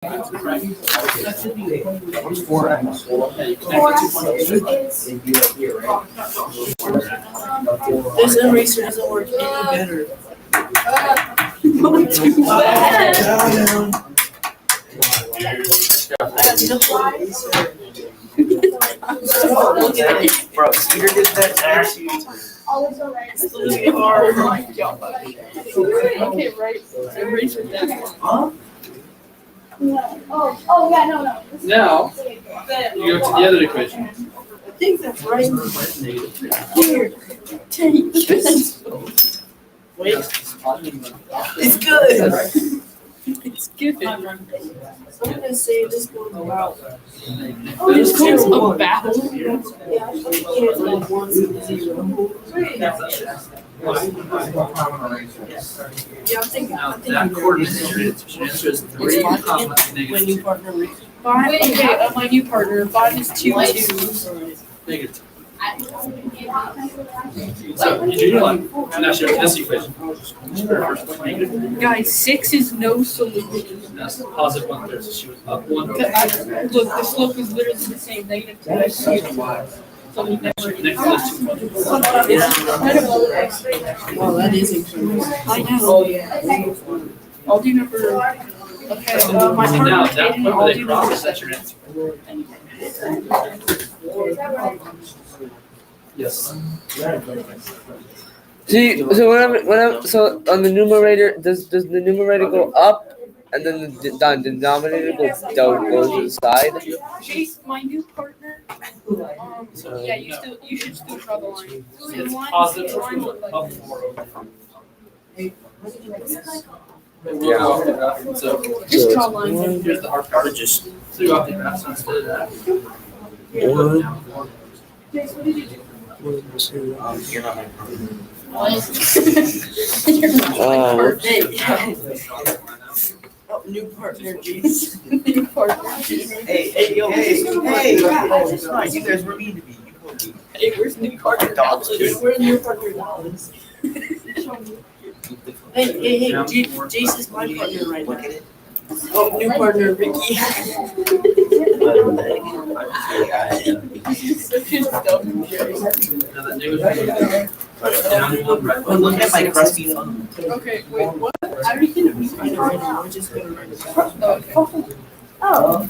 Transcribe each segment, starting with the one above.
This eraser doesn't work any better. Not too bad. Bro, Skeeter did that too. It's literally hard. Okay, right. Eraser that one. Oh, yeah, no. Now, you go to the other equation. I think that's right. Here, take this. Wait. It's good. It's good. I'm gonna say this goes about. This goes about. Yeah, I think it's like 1 to 0. Yeah, I'm thinking. That coordinate is your answer. Your answer is 3, comma, My new -2. partner. 5. Okay, my new partner. 5 is 2 2. -2. So you do one. And that's your this equation. Guys, 6 is no solution. That's positive 1/3. So she was up 1. Look, the slope is literally the same. -2. So we never. Next to those 2. Well, that is incredible. I know. I'll do number. Okay, my And now partner. that point where they cross, that's your answer. Yes. See, so so on the numerator, does the numerator go up, and then the denominator goes to the side? Chase, my new partner. Yeah, you should still draw the line. So it's positive up 4 over. Yeah. So Just draw lines. here's the hard part. Just so you off the graph instead of that. Chase, what did you do? You're not my Oh, new partner, Jace. New partner. Hey, you guys were mean to me. You told me. Hey, where's new partner Dallas? Where's new partner Dallas? Hey, Jace is my partner right now. Oh, new partner Ricky. Look at my crusty phone. Okay, wait, what? I already did it. Right now. We're just gonna write it down. Oh,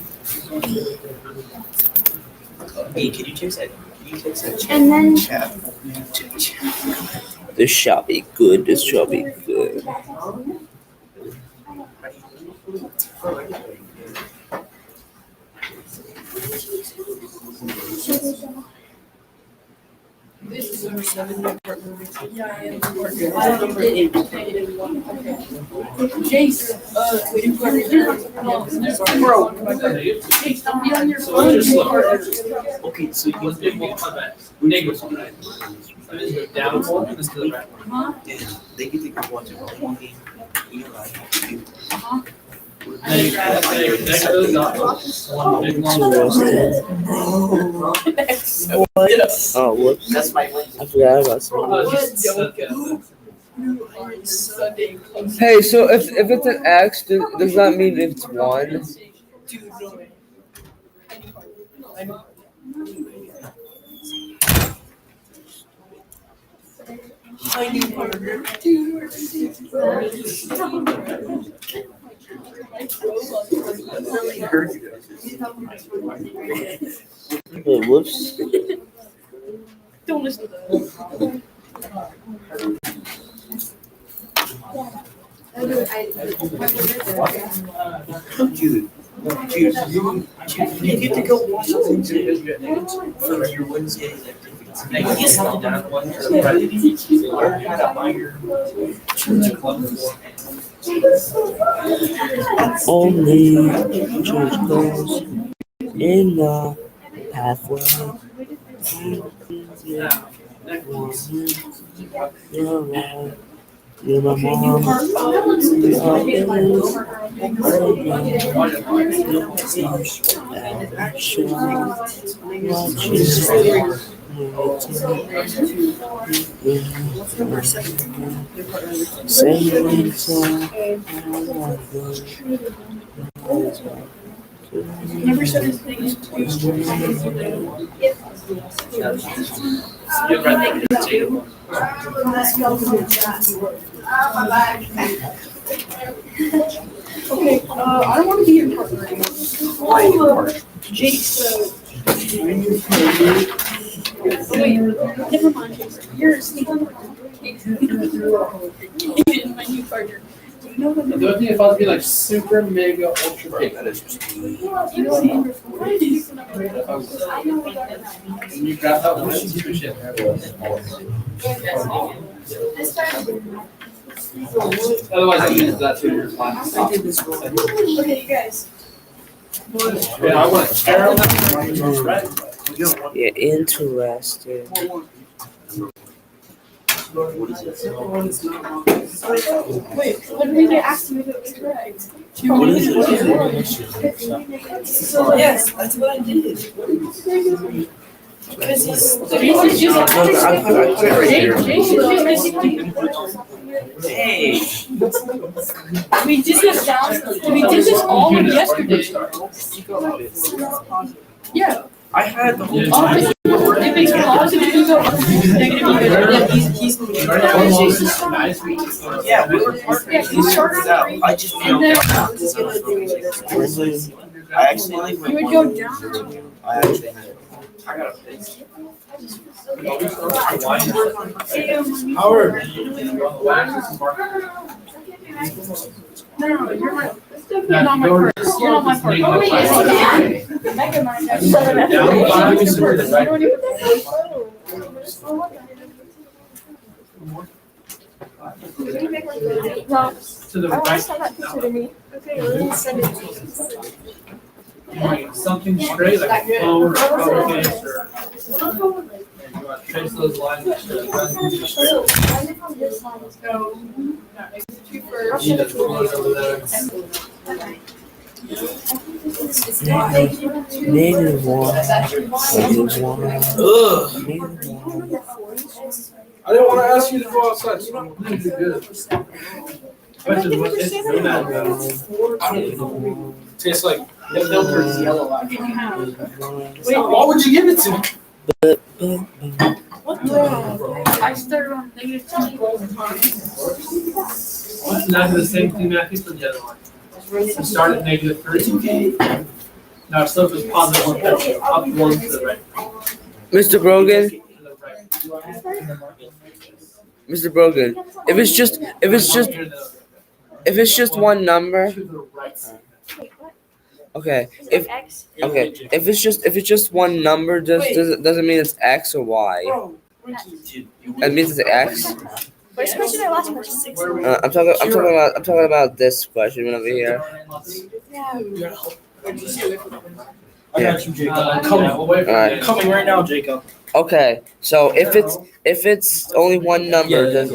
Hey, can you check that? and then This shall be good. This shall be good. This is number 7, new partner Ricky. Yeah, I am new partner. I'm number 8, -1. Okay. Jace, new partner. No, bro. Jace, don't be on your phone. Just slow. Okay, so you Let's do multiply back. Negative 1, right? So this goes down 1 and this to the right 1. they get to go watch one game. Eli have to do. And you connect those dots. One big long Oh, whoops. That's my win. I forgot about something. Sunday. Hey, so if it's an X, does that mean it's 1? Dude, no way. I know. My new partner. Oh, whoops. Don't listen to that. Dude, you get to go watch something for your Wednesday activities. And you get something done one for the right. Learn how to iron. Church club. Only church goes in the pathway. You're right. You're my mom. Never said his name. You're right, negative data. Okay, I don't want to be your partner anymore. Jake's, wait, never mind. You're sneaking. He's my new partner. No, The only thing if I was be like super mega ultra big. you know what And you grab that one, super shit. Otherwise, I use that too. Okay, you guys. Yeah, I want to share that. Yeah, interesting. Wait, what did they ask me if it was correct? What is it? So, yes, that's what I did. Because he's Hey. we did this all of yesterday. Yeah. I had the whole If it's positive, you go negative, you go. Yeah, we were partners. Yeah, you started out. I just And then I actually you would go down. I actually had. I got a face. Howard. No, you're my. Not my partner. You're not my partner. Oh, wait, Mega Mind. No. To the I want to right. send that picture to me. Okay, let me send it to you. Something straight like a phone or a phone case or. You want to trace those lines. I think on this side is You just go over there. Negative one. Negative one. Ugh. Negative one. I didn't want to ask you to go outside. So I'm You're good. I don't know. Tastes like The filter's yellow. Wait, why would you give it to me? What the? I started on negative 2 goals. What's exactly the same thing Matthew for the other one? You start at negative 3. Now if slope is positive 1, up 1 to the right. Mr. Brogan, To the right. Mr. Brogan, if it's just one number, To the right. Wait, what? okay. Is If it X? if it's just one number, doesn't mean it's X or Y. Bro, It means it's X. First question or last question? I'm talking about this question over here. Yeah. I got you, Jacob. Alright. Coming right now, Jacob. Okay, so if it's only one number, that's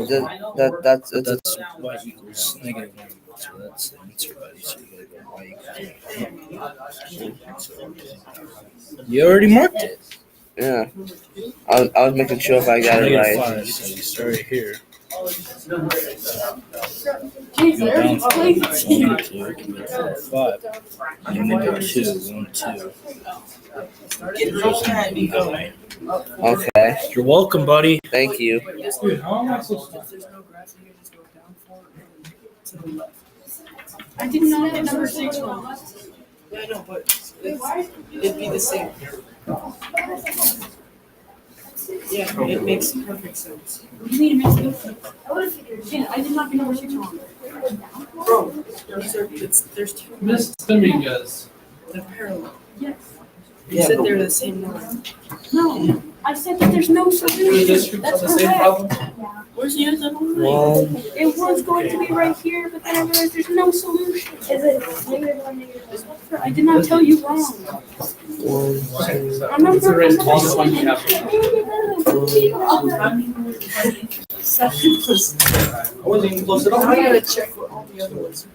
Y equals negative 1. So that's the answer, buddy. So you gotta go Y equals. You already marked it. yeah. I was making sure if I got it Negative right. 5. So you start here. Jesus, Go down I'll 5. play 1, 2. Go 5. And then go 2. 1, 2. Get the whole time, Nico. Okay, You're welcome, buddy. thank you. Dude, how am I supposed to? I did not get number 6 wrong. Yeah, I know, but it'd be the same. Yeah, it makes perfect sense. What do you mean it makes no sense? Yeah, I did not get number 6 wrong. Bro, there's two. Miss Dominguez. They're parallel. Yes. You said they're the same number. No, I said that there's no solution. That's The same correct. problem? Where's the other one? One, It was going to be right here, but then I realized there's no solution. Is it negative 1, negative 1? I did not tell you wrong. one, two, I'm not It's a race all the one you have. I wasn't even close at all. I gotta check what all the other ones are.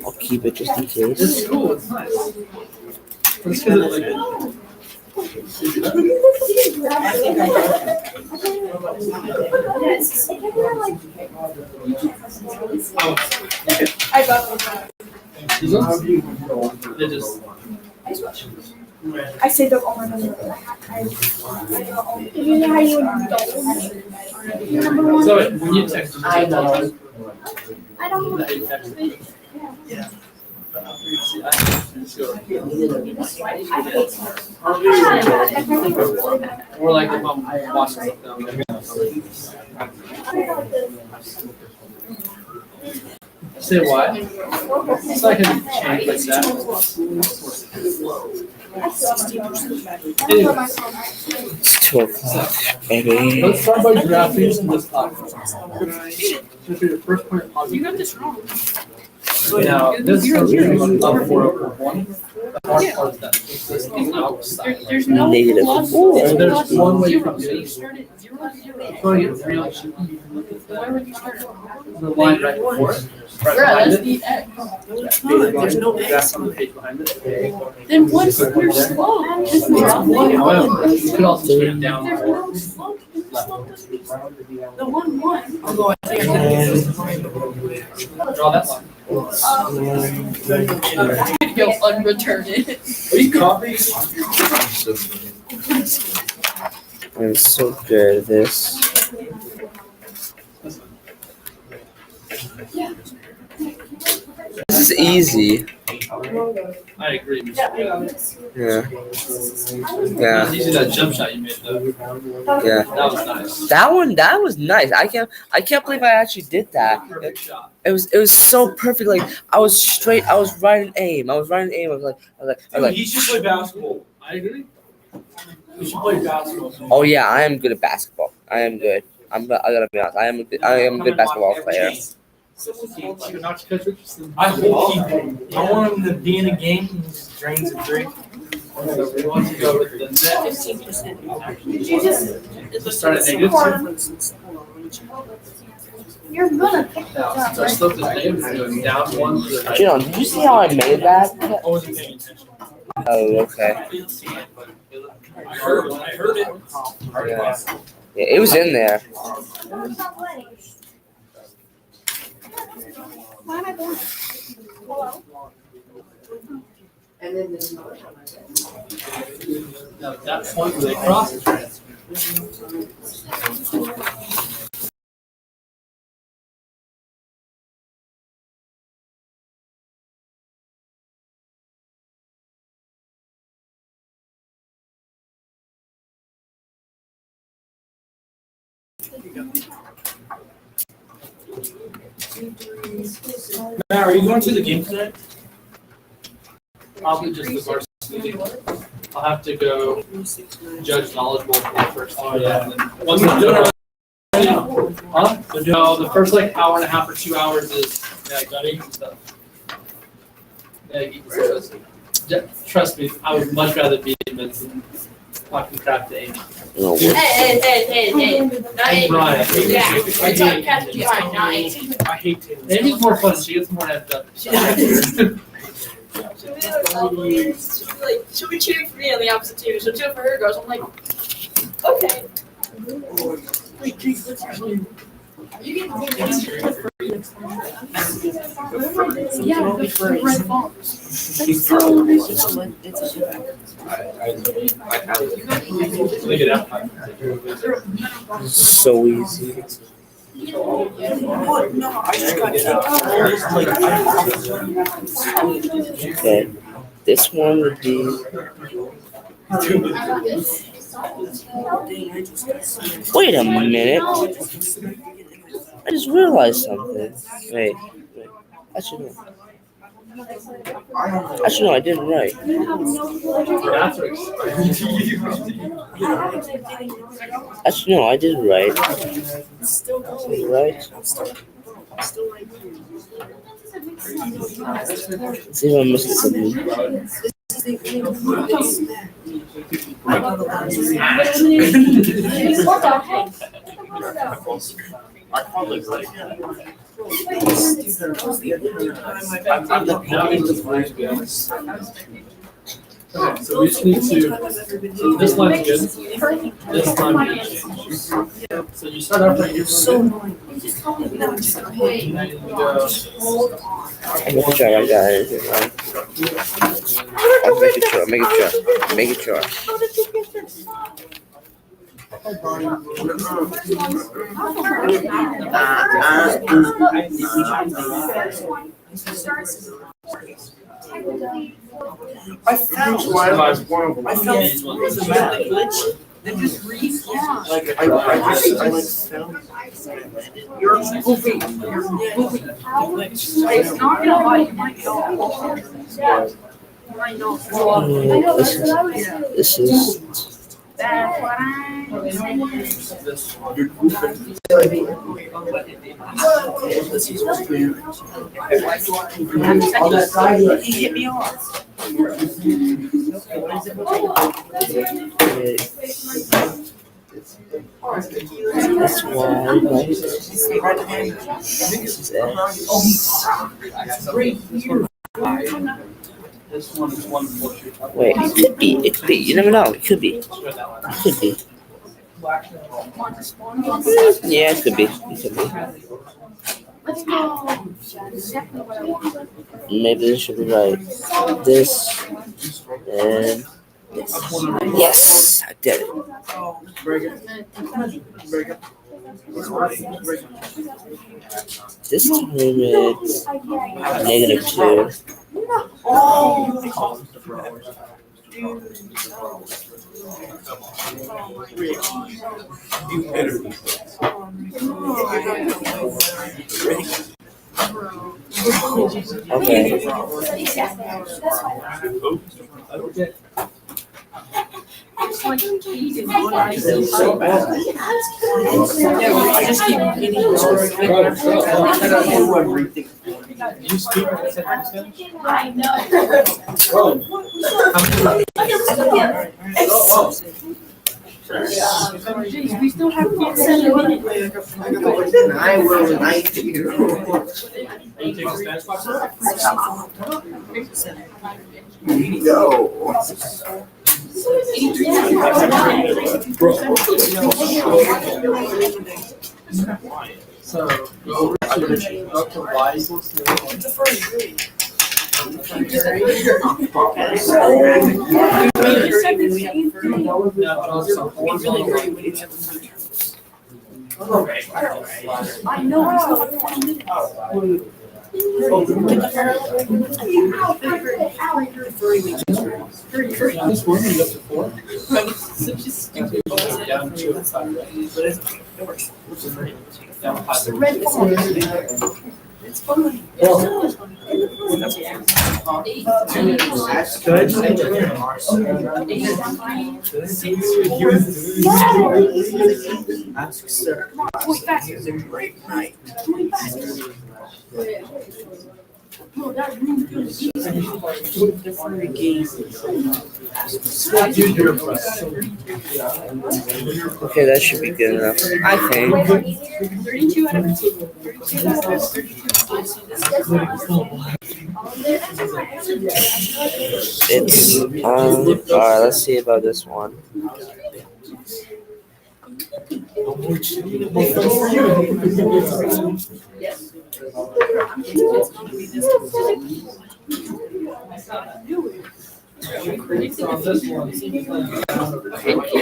I'll keep it just in case. It's cool, it's nice. Let's get it like. I got They just. I saved up all my money. You know how you would So wait, when you text them, I don't know. that you text them. Or like if I'm watching something. Say what? So I can change like that. Anyways, It's 2:00, baby. let's start by graphing this topic. This is your first point of positive. You got this wrong. Now, this is up 4/1. The hard part is that it's this thing outside. There's no Negative plus. four. There's There's plus one way you zero, can so do you it. start at 0, 0. It's going to get real cheap. Why would you start? The line right before it. Right Yeah, behind that's it. the X. No, it's not. There's no That's X on on the it. page behind it. Then what's your slope? Just nothing. However, you could also straight down. There's no slope. The slope doesn't make sense. The 1, 1. Although I think I can get this line. Draw that line. You'll unreturn it. Are you copying? I'm so good at this. This is easy. I agree. Yeah. Yeah. You see that jump shot you made though? Yeah. That was nice. That was nice. I can't believe I actually did that. Perfect shot. It was so perfect. Like I was straight. I was right in aim. I was like. He should play basketball. I agree. We should play basketball. Oh yeah, I am good at basketball. I am good. I gotta be honest. I am a good basketball player. Not Coach Richardson. I hope he. I want him to be in a game and just drains a drink. So we want to go with the net. 15%. Start at -2. You're gonna pick those Now, up, since our right? slope is negative, we're going down 1 to the right. John, did you see how I made that? I wasn't paying attention. Oh, okay. I heard it. Yeah. Yeah, it was in there. Why am I going? Hello? Now, at that point where they cross the trans. Matt, are you going to the game tonight? Probably just the varsity. I'll have to go judge knowledgeable for the first time. Oh, yeah. And then once I'm done, huh? No, the first like hour and a half or 2 hours is studying and stuff. Trust me, I would much rather be in medicine talking crap to Amy. Oh, Hey. Not eight. Right. Yeah. It's like Captain Prime, not 8. I hate it. Amy's more fun. She gets more heads up. She'll be cheering for me on the opposite team. She'll cheer for her girls. I'm like, okay. You get red bombs. That's so Look at that. so easy. What? No, I just got kicked. Okay. This one would be. Wait a minute. I just realized something. Wait. Actually, no. I didn't write. That's Actually, no, I did write. Right? See if I'm missing something. I probably like Okay, so we just need to, so this line's good, this line we need to change. So you start off right here. So annoying. And then you go, I'm making sure I write that anything right. I'm making sure. How did you get this? I found one. I found Was it a glitch? Then just read. like I like found. You're moving. You're moving. It's not gonna lie, you might go. I know. This is That's what I'm saying. You're goofing. He hit me off. that's why. this one is 140. Wait, it could be. It could be. You never know. It could be. It could be. Yeah, it could be. It could be. Let's go. Exactly what I want. Maybe this should be right. This and this. Yes, I did it. This time it's -2. Okay. Yeah, we just keep hitting You speak Spanish? I know. Jeez, we still have 7 minutes. I will like you. Are you taking Spanish classes? No. So go over to y equals 2. Yeah, but also horizontal. I know we still have 20 minutes. This one is up to 4. Such a stupid. Down 2. But it works. Down 5. The red one. It's fun. Ask sir. Point faster. It's a great night. Point faster. No, that room feels easy. Okay, that should be good enough. I think. 32 out of 32 out of 32. It's alright, let's see about this one.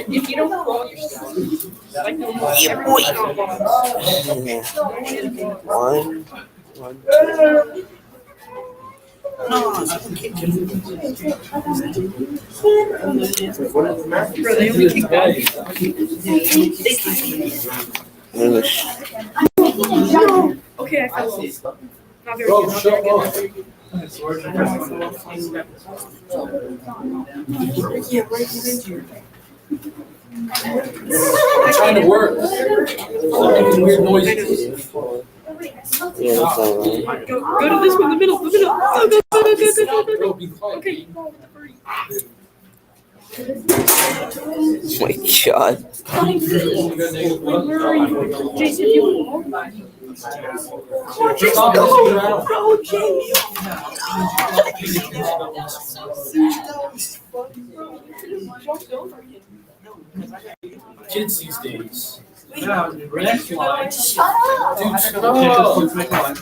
If you don't know all your stuff, Yeah, boy. One, two. bro, they only kick back. English. Okay, I fell off. Not very Bro, good. Not shut very good. up. Yeah, right into your I'm trying to work. Making weird noises. Yeah, that's all right. Go to this one, the middle, the middle. Go, go, go, go, go, go, go, Bro, go. be quiet. Okay, go with the furry. Oh my god. Jason, if you want to hold by. Stop Go, messing around. bro, Jamie. Kids these days. Yeah, next line. Shut up. Dude, shut Okay, up. just next line.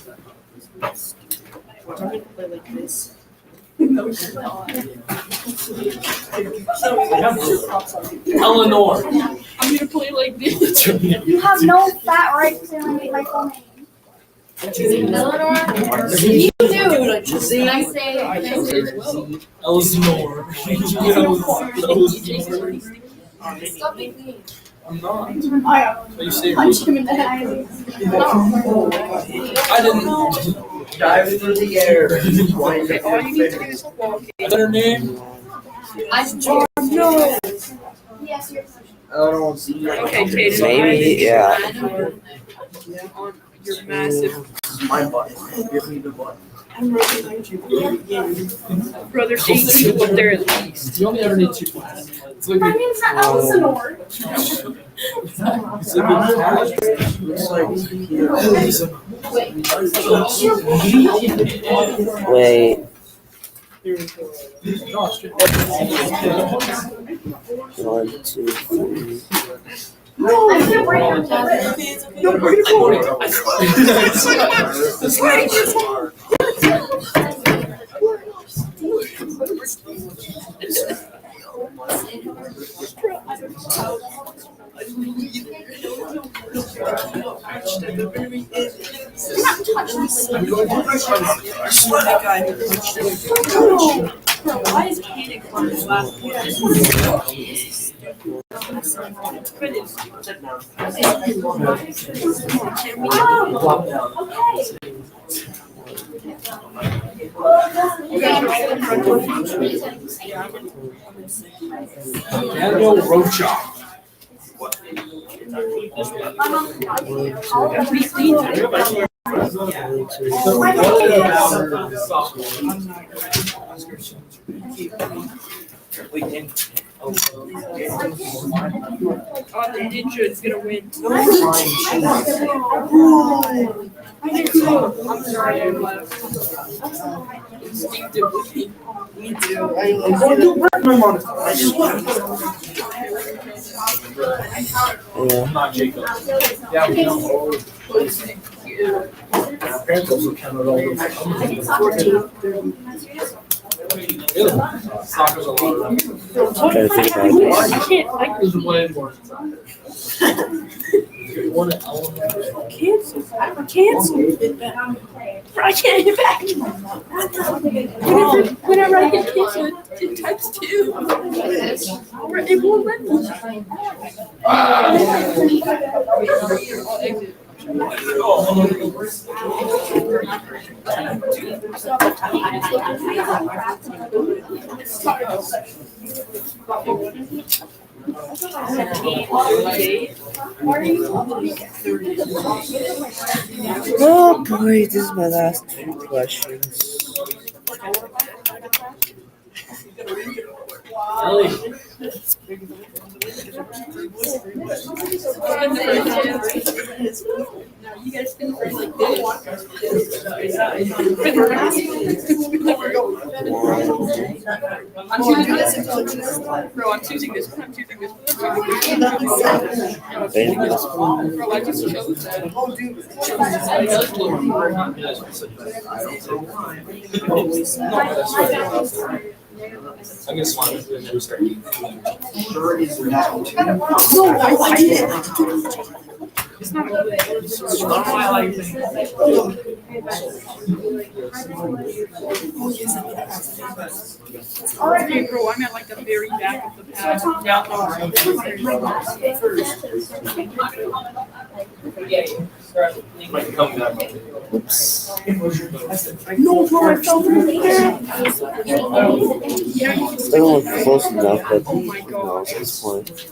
Eleanor. I'm gonna play like this. You have no fat right to my full name. Eleanor? See, Dude, see, I say Eleanor. stop being mean. I'm not. I What you say? punched him in the head. I didn't. Dive through the air. Okay, all you need to do is walk. Is that her name? I'm George. no. Yes, you're I don't want to see you. Okay, Kaden. Maybe, yeah. On your massive My butt. Give me the butt. brother 18 up there at least. You only ever need 2 points. It's like My a, name's not Eleanor. it's like a cat. Looks like Wait. Josh. 1, 2, 3. I'm gonna break your No, we're gonna go. Bro, why is Kaden climbing last Daniel Rocha. Oh, the ninja is gonna win. I'm sorry, I left. Instinctively. Me too. Yeah. Not Jacob. Yeah, we know. My parents also counted all those. Really? Soccer's a lot of I'm trying to think about this. I can't, I There's a way more. You want to Eleanor? cancel. I canceled it back. I can't hit back. Whenever I hit cancel, it types 2. It won't let me. Oh boy, this is my last 2 questions. Ellie. You guys spin the like I'm choosing this. Bro, I'm choosing this. Bro, I just chose that. I'm gonna slide it and then start eating. It's not a good. It's not why I like things. Okay, bro, I'm at like the very back of the pack. Might come back. No, bro, I fell through the air. Still look close enough, but Oh my no, god. at this point.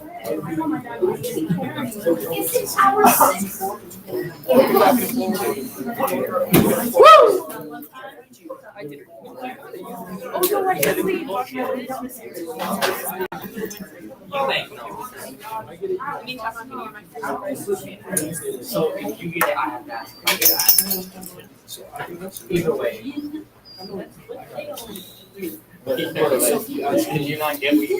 I did it. Oh no, I have to leave. Anytime I'm in my friends. So if you get it, I have to ask. If I get it, I have to ask. Either way. Can you not get what you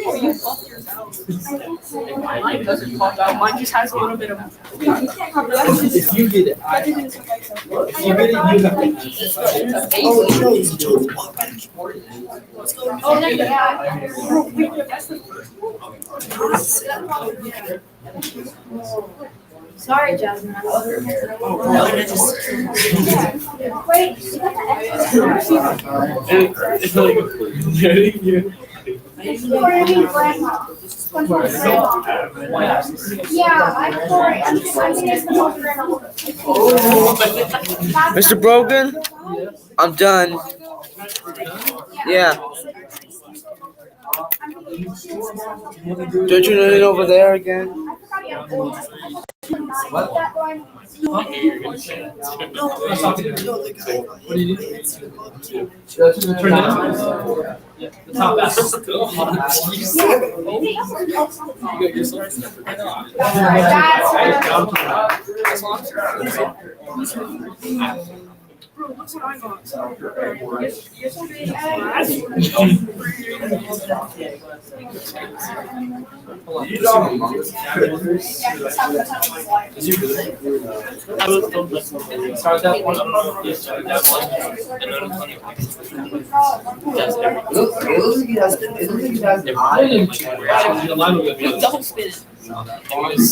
want? Mine doesn't pop out. Mine just has a little bit of. If you get it, I. If you get it, you have to. Oh, no, it's totally pop out. Sorry, Jasmine. It's really good. Mr. Brogan, I'm done. Yeah. Don't you know it over there again? What? What do you do? Turn it on. Yeah, the top back. Bro, look what I got. Start that one. Yes, start that one. Double spin it.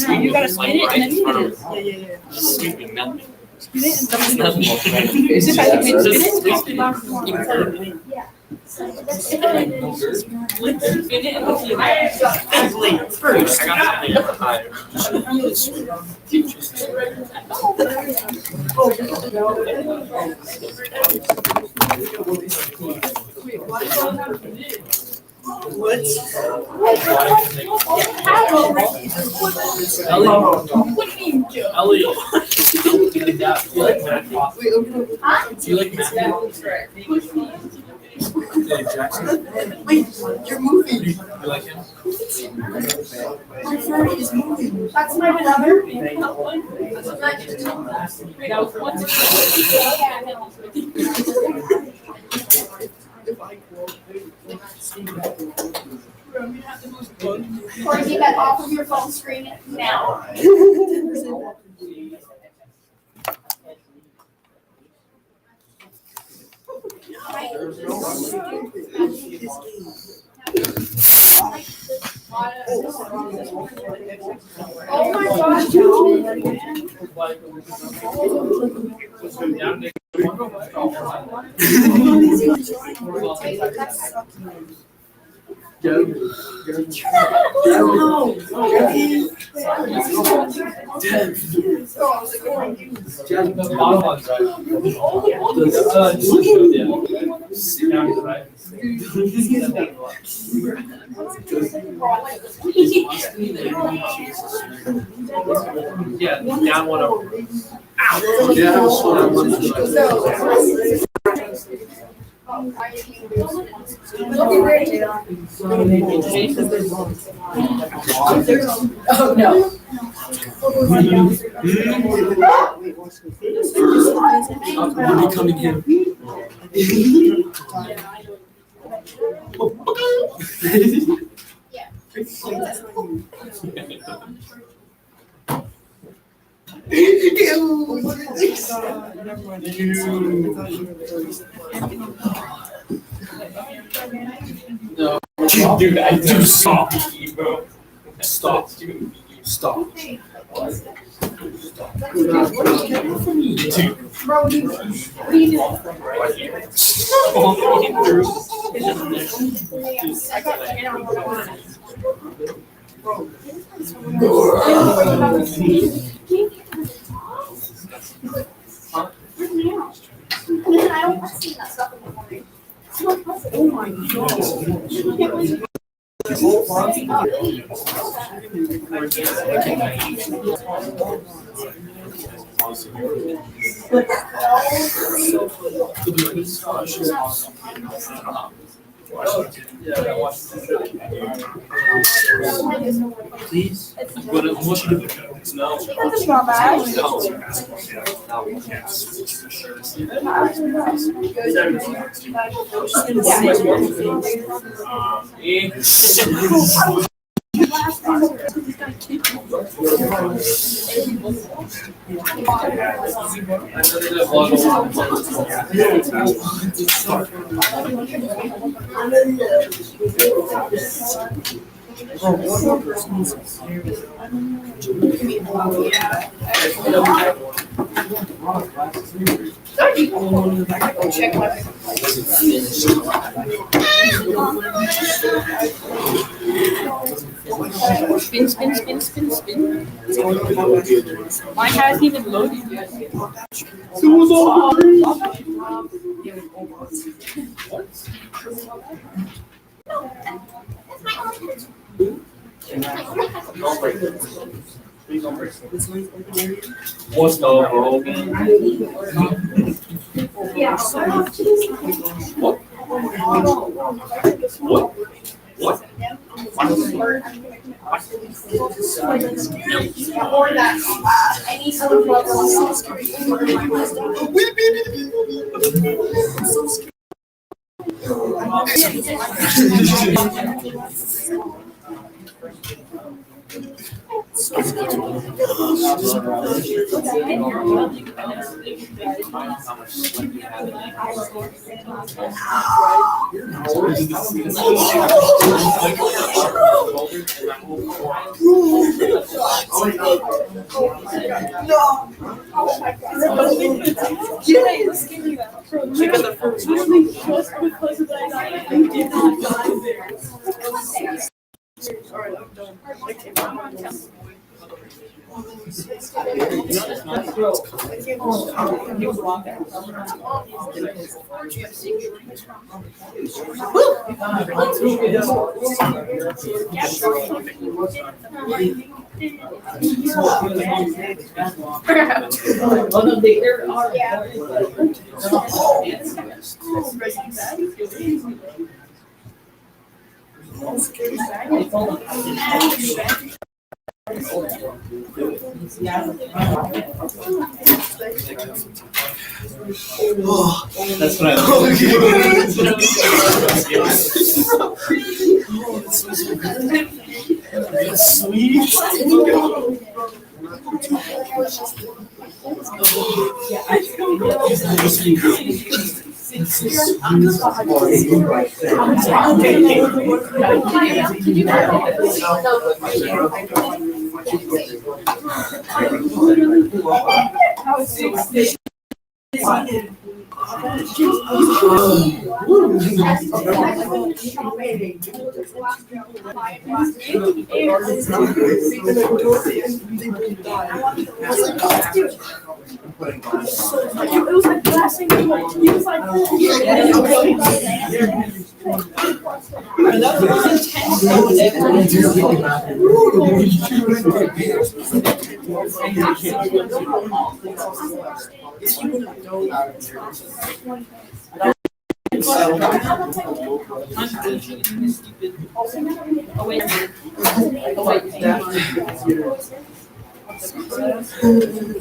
You gotta spin it and then spin it. Sweeping nothing. Spin it and double spin it. Is if I can spin it, spin it and First, I got Ellie. Do you like math? Do you like math? Wait, you're moving. You like him? My friend is moving. That's my brother. Corey, get that off of your phone screen now. Oh my gosh, Yeah, down one over. Oh, no. You're becoming him. No. Dude, I do stop, bro. Stop. Stop. Bro, what are you doing? I don't want to see that stuff in the morning. Oh my God. Yeah, I watched it. Please. What you do? No. It's not bad. Spin, spin, spin, spin, spin. Mine hasn't even loaded yet. What's the bro? That's what I It was like the last thing he was like,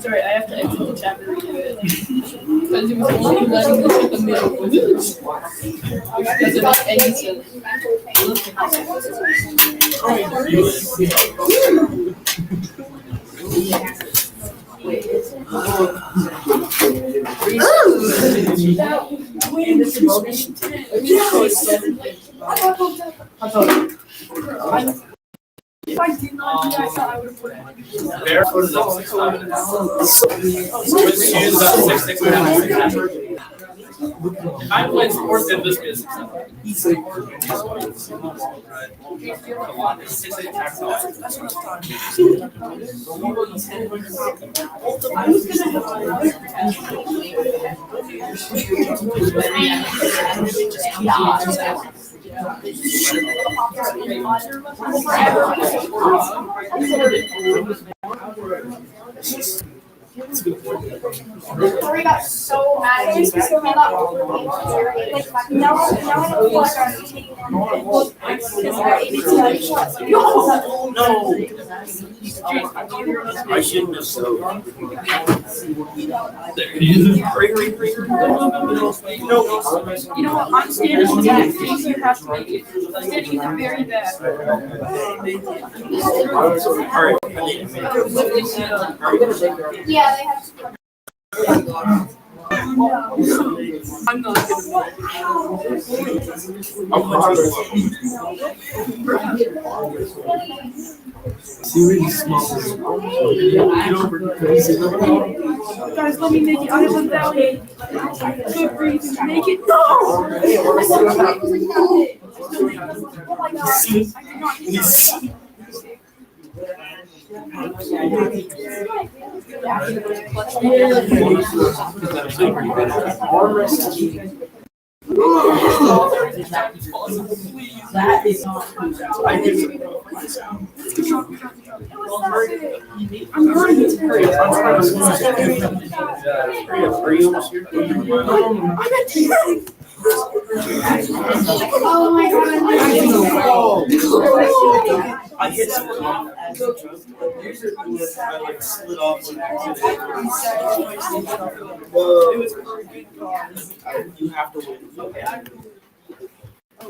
sorry, I have to exit the chapter because it was only letting me hit the middle. Doesn't make any sense. If I did not do that, I would have put it. Barefoot is up 6'11". If I played sports, then this is 6'7". Corey got so mad at me because he got like now I know what I'm taking on No. I shouldn't have so. You know what? I'm standing with that face. You have to make it. I'm standing with it very bad. Alright. yeah, they have to. I'm not gonna. Guys, let me make it out of the valley. Good breathing. Make it. No! That is not. I'm hurting. Are you almost here? Oh my god. I hit someone off as a joke. I like slid off an accident. It was for a good cause. You have to win.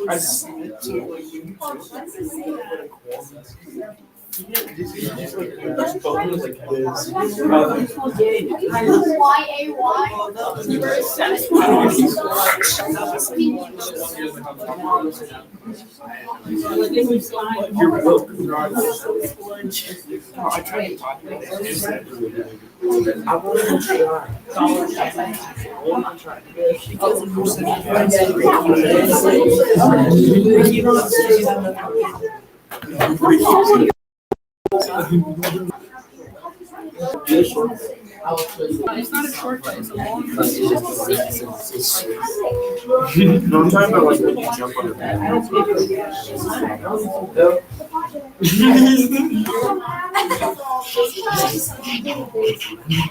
I You're welcome. I tried to talk about this. I want It's not a short cut, it's a long cut. It's just a sequence. No, I'm talking about like when you jump on the bed.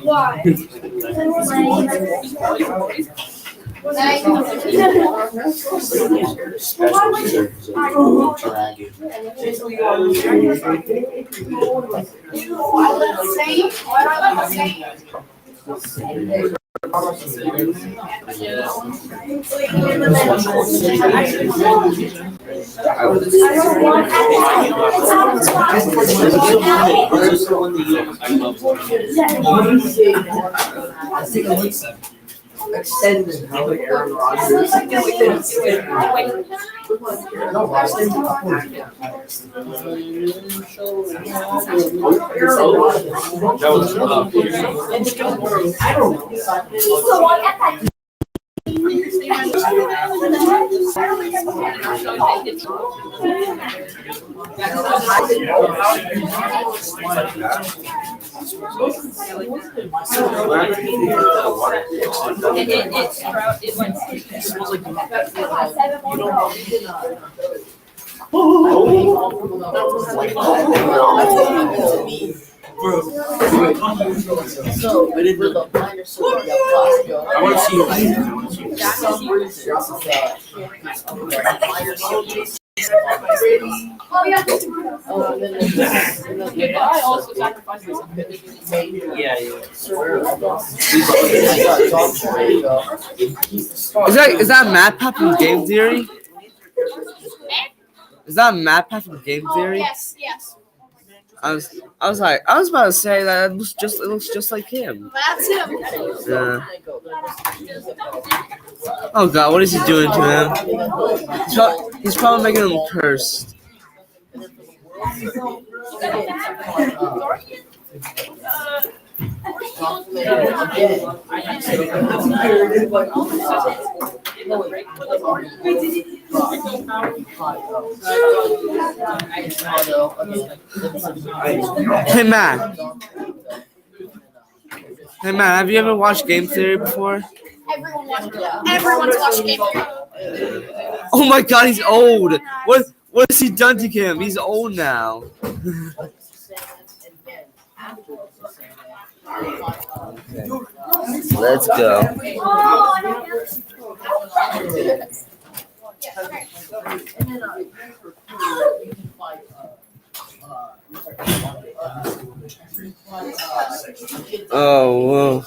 Why? Extended how the Aaron Rodgers. I don't know. So, I didn't know the minor sword I want to see you later. I also sacrificed this. Yeah, Is that map path from game theory? Is that map path from game theory? Yes, yes. I was about to say that it looks just like him. That's him. Yeah. Oh god, what is he doing to him? He's probably making him cursed. Hey man. Hey man, have you ever watched Game Theory before? Everyone's watching Game Theory. Oh my god, he's old. What has he done to him? He's old now. Let's go. Oh, whoa.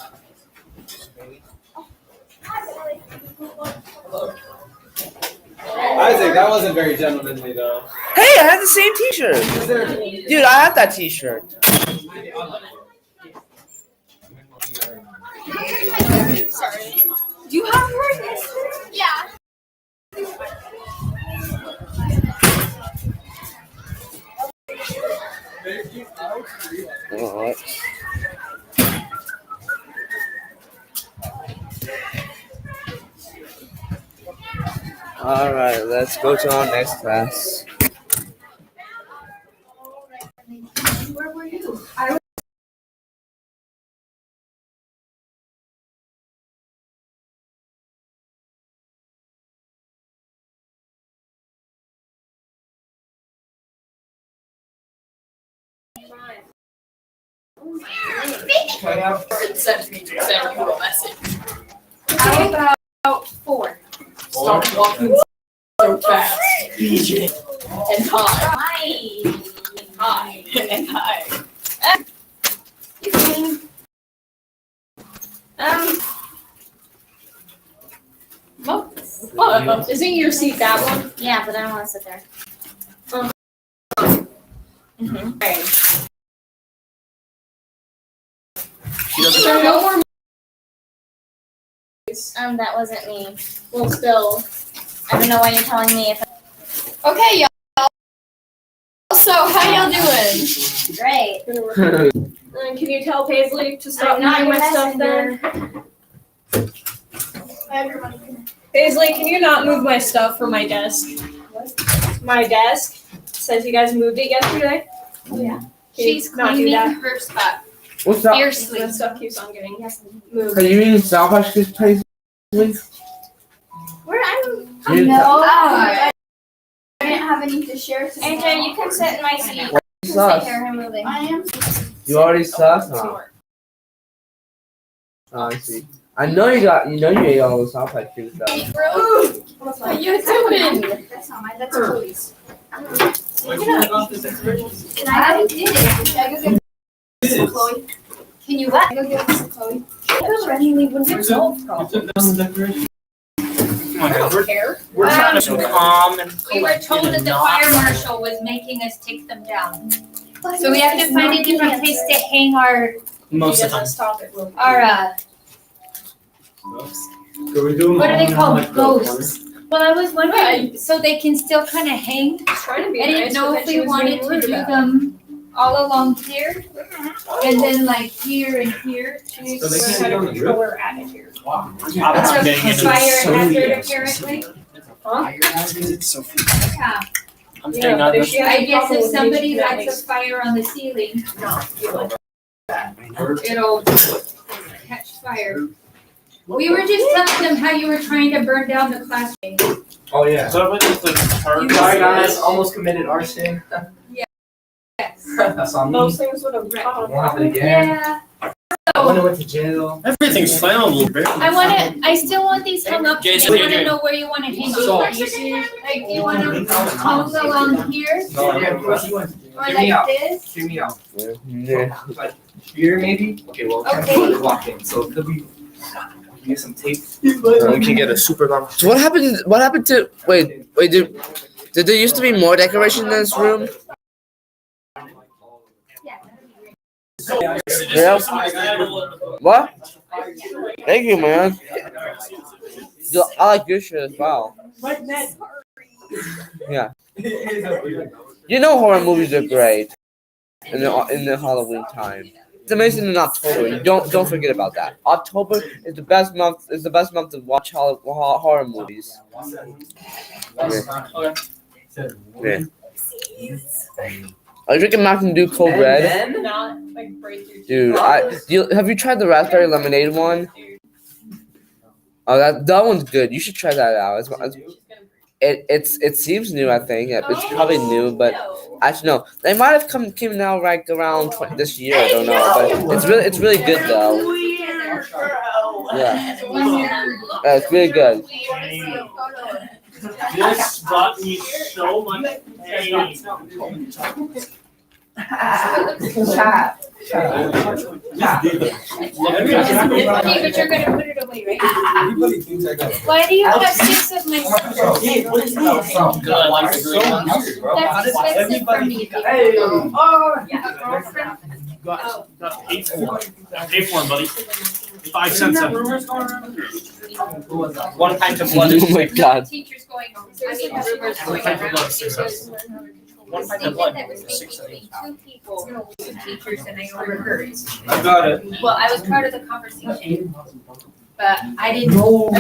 Isaac, that wasn't very gentlemanly though. Hey, I have the same T-shirt. Dude, I have that T-shirt. Do you have her? Yeah. Alright. Alright, let's go to our next class. Where were you? Send you a message. How about 4? Stop walking so fast. And hi. Hi. Hi. And hi. Isn't your seat that one? Yeah, but I don't want to sit there. No more. That wasn't me. Well, still, I don't know why you're telling me if. Okay, y'all. So, how y'all doing? Great. Can you tell Paisley to stop I'm not moving your my stuff then? Paisley, can you not move my stuff from my desk? My desk says you guys moved it yesterday. Oh, yeah. Can you She's not do cleaning that? her spot What's up? fiercely. That stuff keeps on getting Yes. moved. Are you eating South Africa's place? Where I'm. You- I didn't have any to share. AJ, you can sit in my seat. Sus. Take care of him moving. I am. You already sus? Oh. Oh, I see. I know you ate all the South African stuff. What are you doing? That's not mine. That's Chloe's. I did it. Should I go get this to Chloe? Can you what? Can I go get this to Chloe? Randomly wouldn't solve problems. I don't care. We're trying to be calm and We were told that the fire marshal was making us take them down. So we have to find a different place to hang our, most of the time. Let's stop it real quick. what are they called? Ghosts. Well, I was wondering, so they can still kind of hang. Trying to be I nice, didn't know but if she we was being wanted to rude do about it. them all along here, and then like here and here. So they can't get on the roof? Color added here. That's fire hazard apparently. Yeah. I'm Yeah, staying but out if of she has I a guess problem if with me, somebody she that lights makes- a fire on the ceiling, this. it'll catch fire. We were just telling them how you were trying to burn down the classroom. Oh yeah. So what is the third? Sorry guys, almost committed arson. Yes. That's on me. Those things would have Won't happen again. Yeah. I went to jail. Everything's flammable. I still want these hung up. I Jason, want to here. know where you want to hang So- them. Like, do you want them hung along here No, or Hear me out. like this? Hear me out. Yeah. Here maybe? Okay, well, Okay. we're walking, so could we get some tape? We can get a super long. So what happened? What happened to? Wait. Did there used to be more decoration in this room? Yeah. What? Thank you, man. Yo, I like your shit as well. Yeah. You know horror movies are great in the Halloween time. It's amazing in October. You don't forget about that. October is the best month. Is the best month to watch horror movies. Yeah. Are you drinking Mountain Dew Cold Red? Not like break your. Dude, have you tried the raspberry lemonade one? Oh, that one's good. You should try that out. It seems new. I think it's probably new, but actually no. They might have came out like around this year. I don't know, but it's really good though. Yeah. It's really good. This brought me so much pain. Okay, but you're gonna put it away, right? Everybody thinks I got. Why do you have 6 of my scissors? Good, I like the green one. That's expensive for me. Got paid for. Pay for 'em, buddy. 5 cents a. 1 pint of blood. Oh my god. Teachers going, I mean, rumors going around. It was 1 pint a of blood. statement that was made between 2 people, 2 teachers, and I overheard. I got it. Well, I was part of the conversation, but I didn't know.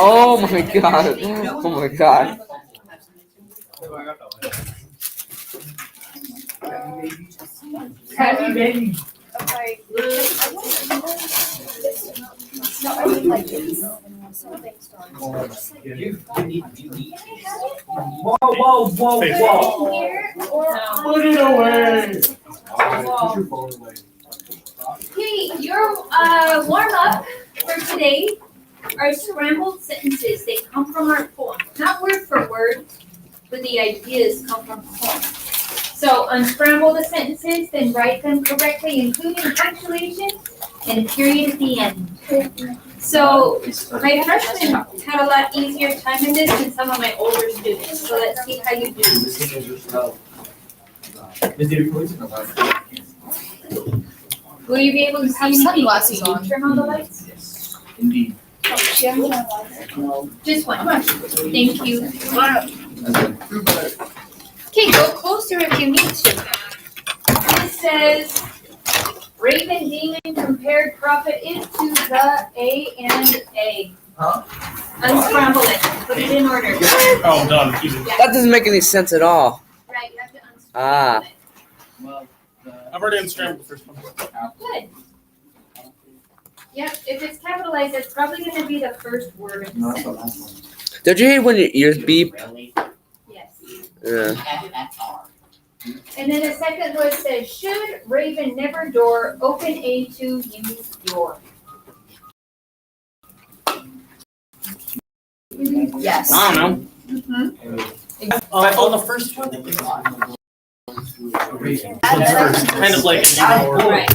Oh my god. Oh my god. Happy baby. Okay. No, I mean like this. Whoa, whoa, whoa, whoa. Here or Put it away. Okay, your warm up for today are scrambled sentences. They come from our poem, not word for word, but the ideas come from poem. So unscramble the sentences, then write them correctly, including punctuation and a period at the end. So my freshmen had a lot easier time in this than some of my older students. So let's see how you do. Will you be able to see anything? Sunglasses on. Turn on the lights. Indeed. Just one. Thank you. Okay, go closer if you need to. It says, Raven Demon compared profit is to the A and A. Huh? Unscramble it, put it in order. Oh, done. Easy. That doesn't make any sense at all. Right, you have to unscramble Ah. it. I've already unscrambled the first one. Good. Yep, if it's capitalized, it's probably gonna be the first word of the sentence. Don't you hate when your ears beep? Yes. Yeah. And then the second word says, should Raven never door open A to use your? Yes. I don't know. On the first one. Kind of like an ignore. Right.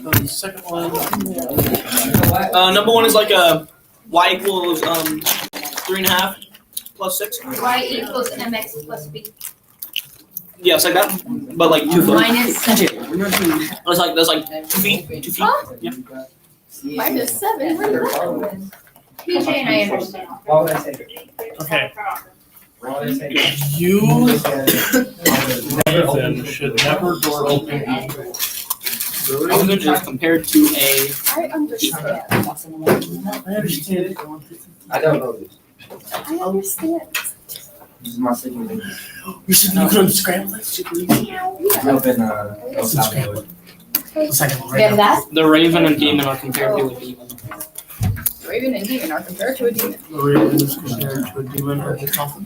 The second one. Number 1 is like a y equals 3.5 plus 6. Y equals mx plus b. Yeah, it's like that, but like 2 foot. Minus 7. That's like 2 feet. 2 feet. Yeah. Minus 7. Where did that PJ and I understand. Why would I say that? Okay. Why would I say that? You Raven should never door open. Raven is compared to a. I understand. I understand. I don't know this. I understand. This is my second thing. You said you could unscramble it. Super easy. I've been, El Salvador. The second one, And right? that, The Raven and Demon are compared to a demon. Raven and Demon are compared to a demon. The Raven is compared to a demon or a prophet.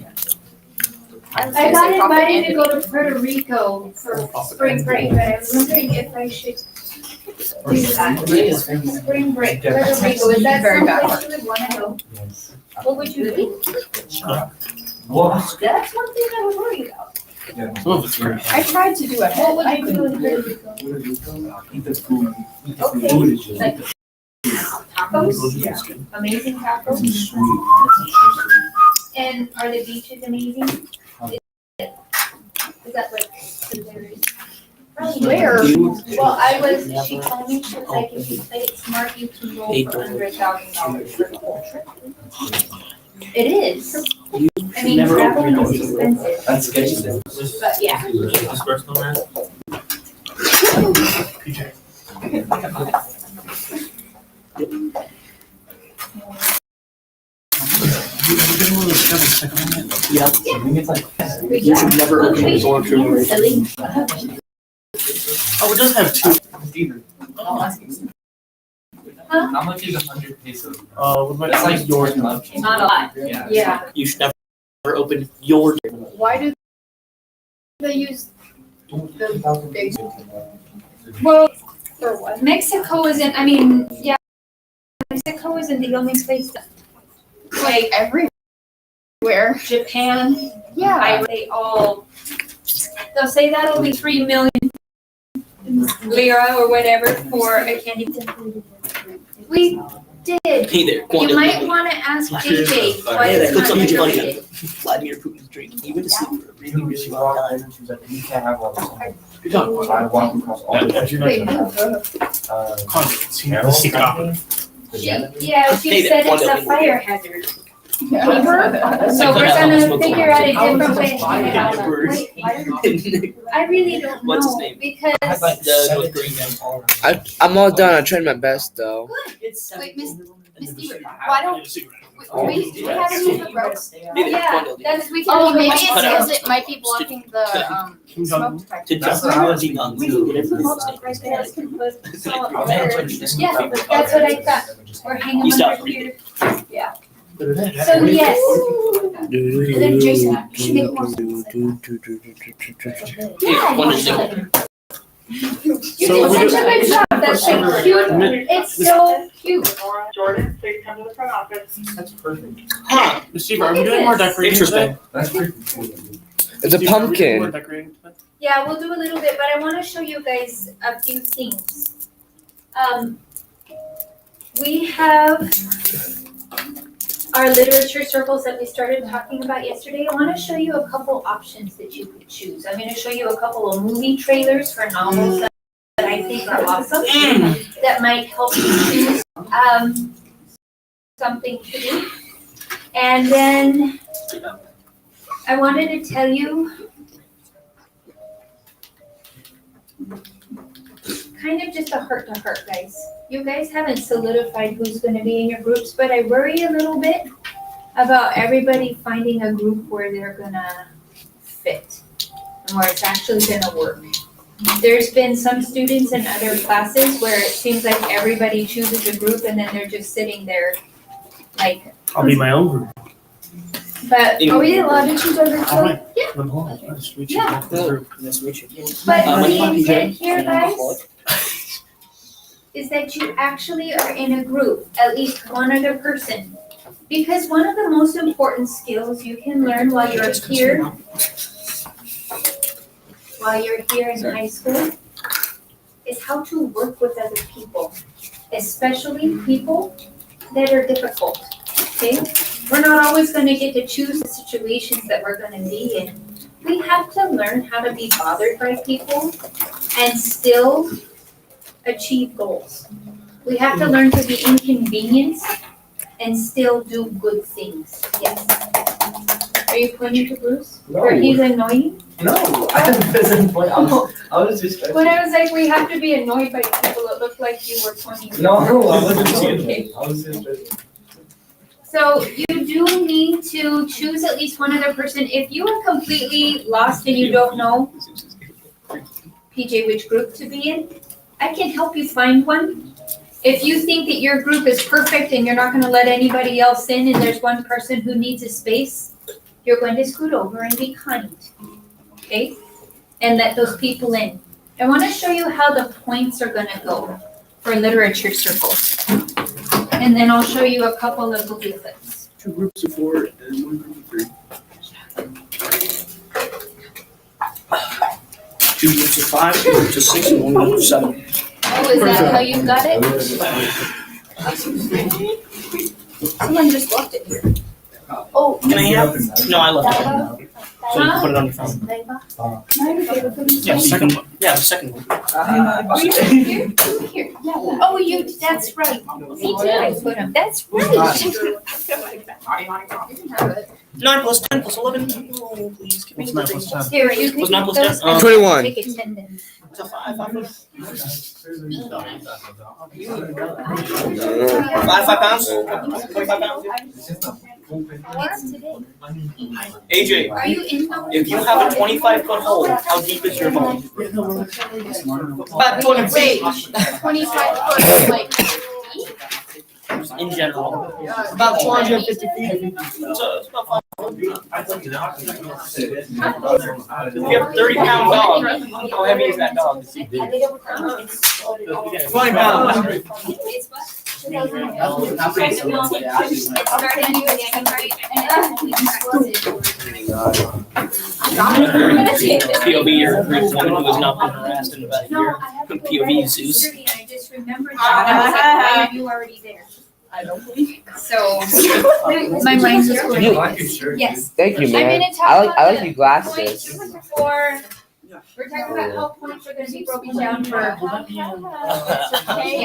I was I gonna say got prophet invited to and go to Puerto Rico for spring break, but I was wondering if I should do that. Spring break, Puerto Rico, is that Very someplace you would wanna go? Yes. What would you do? What? That's one thing I was worried about. Some of it's great. I tried to do a What head. would I you do in couldn't. Puerto Rico? Eat the food. Eat the Okay. food is just. Like tacos, amazing tacos, It's sweet. and are the beaches amazing? Is that like? Where? Well, she told me, she was like, if you play it smart, you can go for $100,000 for the whole trip. It is. I mean, traveling is expensive, That's sketchy. but yeah. Dispersal man. PJ. Yeah. I think it's like. You should never open the door to a Raven. Silly. Oh, it does have 2. Steven. Huh? How much is 100 pesos? What about That's like yours. Not a lot. Yeah. Yeah. You should never open your. Why do They use the big. Well, For what? Mexico isn't, I mean, yeah, Mexico isn't the only place that, like, Everywhere. Japan, Yeah. they'll say that'll be 3 million lira or whatever for a candy. We did. Hey there, go on You down. might wanna ask JJ why Hey there, it's put not something funny included. on. Vladimir Putin's drink. He went to sleep for a really, really long time. She was like, you can't have one. So I walked across all the. Wait, Yeah, she Hey there, said go on it's a down. fire hazard. paper? So we're gonna figure out a different way. I really don't What's his know, name? because The North Korean. I'm all done. I tried my best though. Wait, Misty, why don't, wait, do we have any of the ropes? Hey there, go on yeah, down. that's, we Oh, can maybe even. it's Cut out. because it might be blocking the, smoke detector. To just Ozzy Guns. Right there, we can put salt there. Yeah, that's what I thought, we're hanging You stop under breathing. here. So yes, Then Jason, you should make more sense. Hey, one to zero. you did such a good job, that's so cute, it's so cute. Jordan, please come to the front office. That's perfect. Huh, Steve, are we Look at doing more this. decorating today? That's pretty cool. It's a Steve, are we doing more pumpkin. decorating today? Yeah, we'll do a little bit, but I wanna show you guys a few things. We have our literature circles that we started talking about yesterday. I wanna show you a couple options that you could choose. I'm gonna show you a couple of movie trailers for novels that I think are awesome, that might help you choose, something to do. And then I wanted to tell you kind of just a heart to heart, guys. You guys haven't solidified who's gonna be in your groups, but I worry a little bit about everybody finding a group where they're gonna fit and where it's actually gonna work. There's been some students in other classes where it seems like everybody chooses a group and then they're just sitting there like, I'll be my own group. but, Are we allowed to choose our group? All right. Yeah. I'm home. Nice to meet you. Yeah. Nice to meet you. but when the you want intent PJ? here, guys, is that you actually are in a group, at least one other person. Because one of the most important skills you can learn while you're here in high school is how to work with other people, especially people that are difficult, okay? We're not always gonna get to choose the situations that we're gonna be in. We have to learn how to be bothered by people and still achieve goals. We have to learn to be inconvenienced and still do good things, yes. Are you pointing to Bruce? Where he's annoying? No, I wasn't playing. I was just. When I was like, we have to be annoyed by people, it looked like you were pointing. to No, Bruce. I wasn't Okay. joking. I was just. So you do need to choose at least one other person. If you are completely lost and you don't know, PJ, which group to be in, I can help you find one. If you think that your group is perfect and you're not gonna let anybody else in and there's one person who needs a space, you're going to scoot over and be kind, okay? And let those people in. I wanna show you how the points are gonna go for literature circles. And then I'll show you a couple of movie clips. 2 groups of 4 and 1 group of 3. 2 groups of 5, 2 groups of 6, and 1 group of 7. Oh, is that how you got it? Someone just left it here. Oh, Can I have? No, I left it. So you can put it on your phone. Yeah, the second one. Yeah, the second one. Oh, you're here? Here. Oh, you, that's right. Me too, I put them, that's right. 9 plus 10 plus 11. Oh, please give me What's the 9 plus 10? Here, you can Was not keep plus those. 10? 21. Take attendance. It's a 5, 5 plus 5 pounds. 25 pounds. It's today. AJ, Are you in the? if you have a 25-foot hole, how deep is your bone? About 20 Wait, 25 foot, like, in general. About 250 feet. So it's about 5. If you have a 30-pound dog, how heavy is that dog? 20 pounds. It's what? Starting with January, and POV, you're a Greek woman who has not been harassed in about a No, year. I have to go POV right Zeus. at 30, and I just remembered that, and I was like, why are you already there? I don't believe. So, my mind's just going. Yes. Thank you, I'm man. gonna talk I like about your the glasses. points for, we're talking about how points are gonna be broken down for. I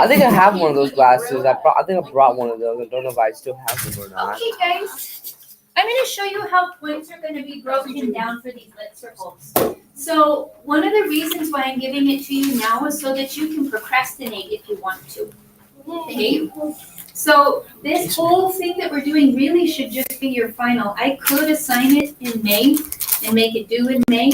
think I have one of those glasses. I think I brought one of those. I don't know if I still have them or not. Okay, guys, I'm gonna show you how points are gonna be broken down for these lit circles. So, one of the reasons why I'm giving it to you now is so that you can procrastinate if you want to. Okay? So, this whole thing that we're doing really should just be your final. I could assign it in May and make it due in May.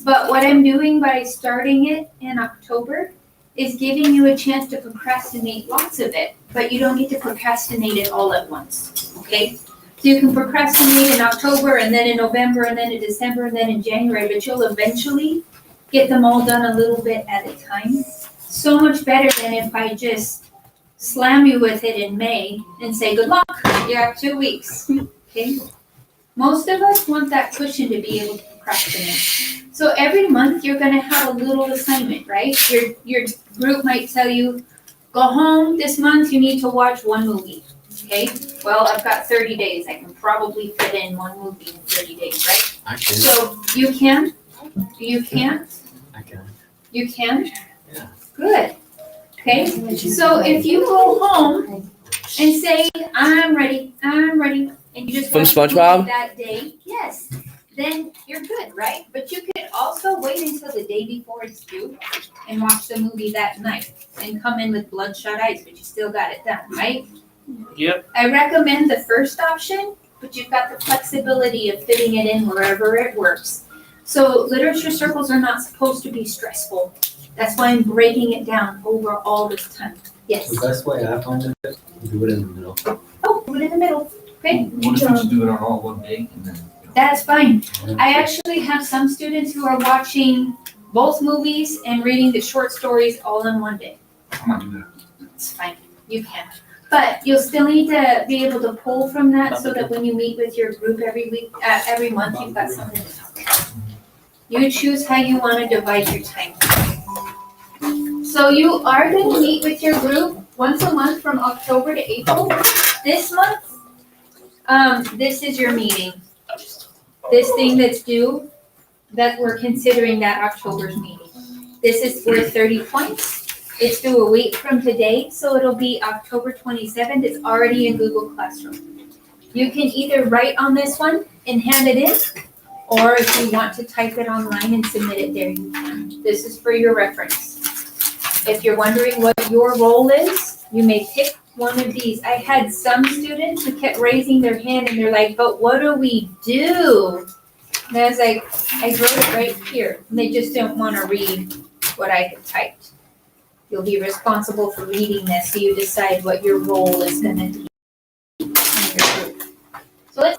But what I'm doing by starting it in October is giving you a chance to procrastinate lots of it, but you don't need to procrastinate it all at once, okay? So you can procrastinate in October and then in November and then in December and then in January, but you'll eventually get them all done a little bit at a time. So much better than if I just slam you with it in May and say, good luck, you have 2 weeks, okay? Most of us want that cushion to be able to procrastinate. So every month you're gonna have a little assignment, right? Your group might tell you, go home this month, you need to watch 1 movie, okay? Well, I've got 30 days, I can probably fit in 1 movie in 30 days, right? I can. So you can? You can't? I can. You can? Yeah. Good, okay? So if you go home and say, I'm ready, and you just From watch the movie SpongeBob? that day, yes, then you're good, right? But you could also wait until the day before it's due and watch the movie that night and come in with bloodshot eyes, but you still got it done, right? Yep. I recommend the first option, but you've got the flexibility of fitting it in wherever it works. So literature circles are not supposed to be stressful. That's why I'm breaking it down over all this time. Yes. The best way I find it, do it in the middle. Oh, put it in the middle, okay? What if we just do it on all one day and then? That's fine. I actually have some students who are watching both movies and reading the short stories all in one day. I'm not doing that. It's fine, you can. But you'll still need to be able to pull from that so that when you meet with your group every week, every month, you've got something to talk about. You choose how you want to divide your time. So you are going to meet with your group once a month from October to April. This month, this is your meeting. This thing that's due, that we're considering that October's meeting. This is worth 30 points. It's due a week from today, so it'll be October 27th. It's already in Google Classroom. You can either write on this one and hand it in, or if you want to type it online and submit it there, you can. This is for your reference. If you're wondering what your role is, you may pick one of these. I had some students who kept raising their hand and they're like, but what do we do? And I was like, I wrote it right here. And they just don't want to read what I had typed. You'll be responsible for reading this, so you decide what your role is going to be in your group. So let's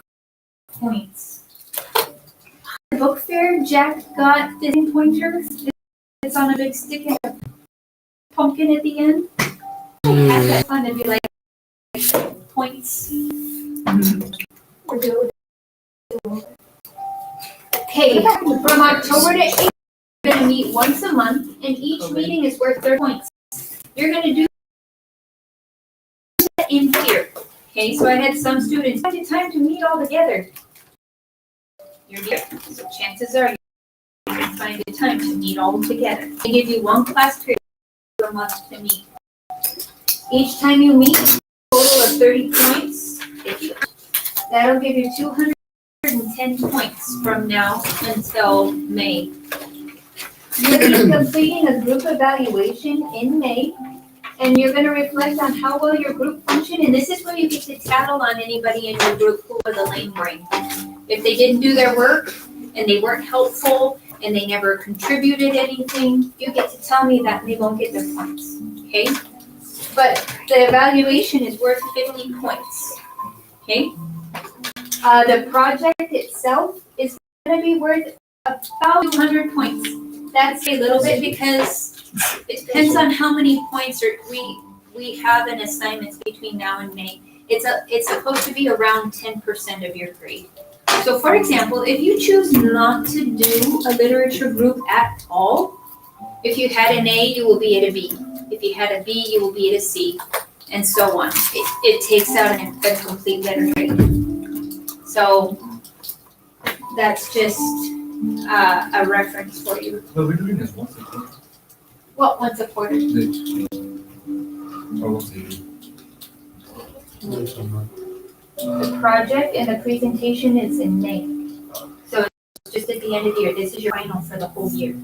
points. The book fair, Jack got this pointer. It's on a big stick and a pumpkin at the end. Have that fun and be like, points. We're doing. Okay, from October to April, we're going to meet once a month, and each meeting is worth 30 points. You're going to do that in here. Okay, so I had some students, I had time to meet all together. You're here, so chances are you can find the time to meet all together. I give you one class period per month to meet. Each time you meet, a total of 30 points. That'll give you 210 points from now until May. You'll be completing a group evaluation in May, and you're going to reflect on how well your group functioned, and this is where you get to tattle on anybody in your group who was a lame brain. If they didn't do their work, and they weren't helpful, and they never contributed anything, you get to tell me that and they won't get their points, okay? but the evaluation is worth 50 points, okay? The project itself is gonna be worth about 200 points. That's a little bit because it depends on how many points we have in assignments between now and May. It's supposed to be around 10% of your grade. So for example, if you choose not to do a literature group at all, if you had an A, you will be at a B. If you had a B, you will be at a C, and so on. It takes out a complete letter grade. So that's just a reference for you. But we're doing this once a quarter. Well, once a quarter. Or once a year. The project and the presentation is in May. So it's just at the end of the year. This is your final for the whole year.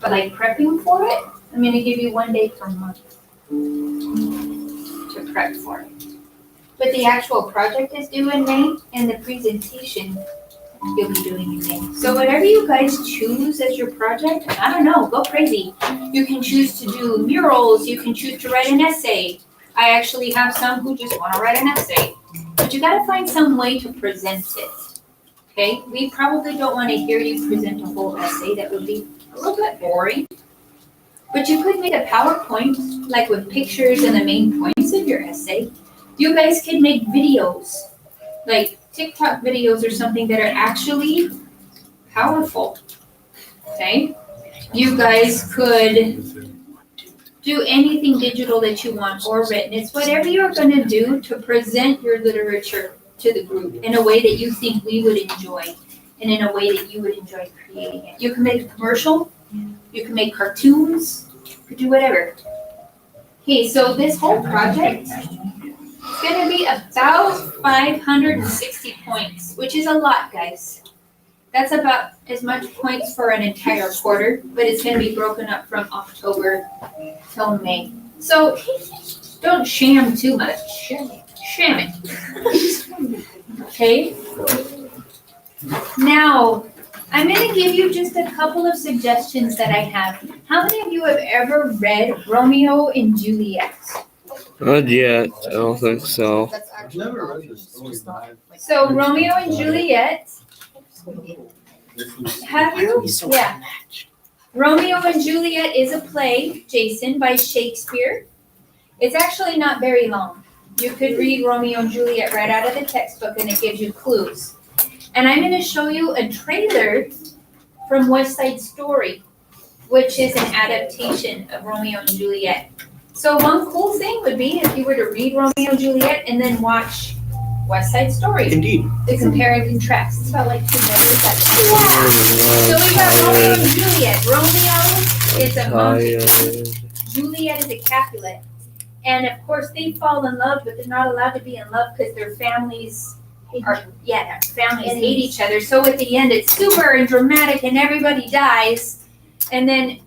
But like prepping for it, I'm gonna give you 1 day per month to prep for it. But the actual project is due in May and the presentation you'll be doing in May. So whatever you guys choose as your project, I don't know, go crazy. You can choose to do murals, you can choose to write an essay. I actually have some who just wanna write an essay. But you gotta find some way to present it, okay? We probably don't wanna hear you present a whole essay, that would be a little bit boring. But you could make a PowerPoint, like with pictures and the main points of your essay. You guys could make videos, like TikTok videos or something that are actually powerful, okay? You guys could do anything digital that you want or written. It's whatever you're gonna do to present your literature to the group in a way that you think we would enjoy and in a way that you would enjoy creating it. You can make a commercial, you can make cartoons, you could do whatever. Okay, so this whole project is gonna be about 560 points, which is a lot, guys. That's about as much points for an entire quarter, but it's gonna be broken up from October till May. So don't sham too much. Sham it. Okay? Now, I'm gonna give you just a couple of suggestions that I have. How many of you have ever read Romeo and Juliet? Not yet. I don't think so. I've never read this story. So Romeo and Juliet, have you? Yeah. Romeo and Juliet is a play, Jason, by Shakespeare. It's actually not very long. You could read Romeo and Juliet right out of the textbook and it gives you clues. And I'm gonna show you a trailer from West Side Story, which is an adaptation of Romeo and Juliet. So one cool thing would be if you were to read Romeo and Juliet and then watch West Side Story. Indeed. To compare and contrast. It's about like 2 minutes. So we got Romeo and Juliet. Romeo is a monkey. Juliet is a Capulet. And of course they fall in love, but they're not allowed to be in love because their families hate each other. So at the end it's super and dramatic and everybody dies. And then,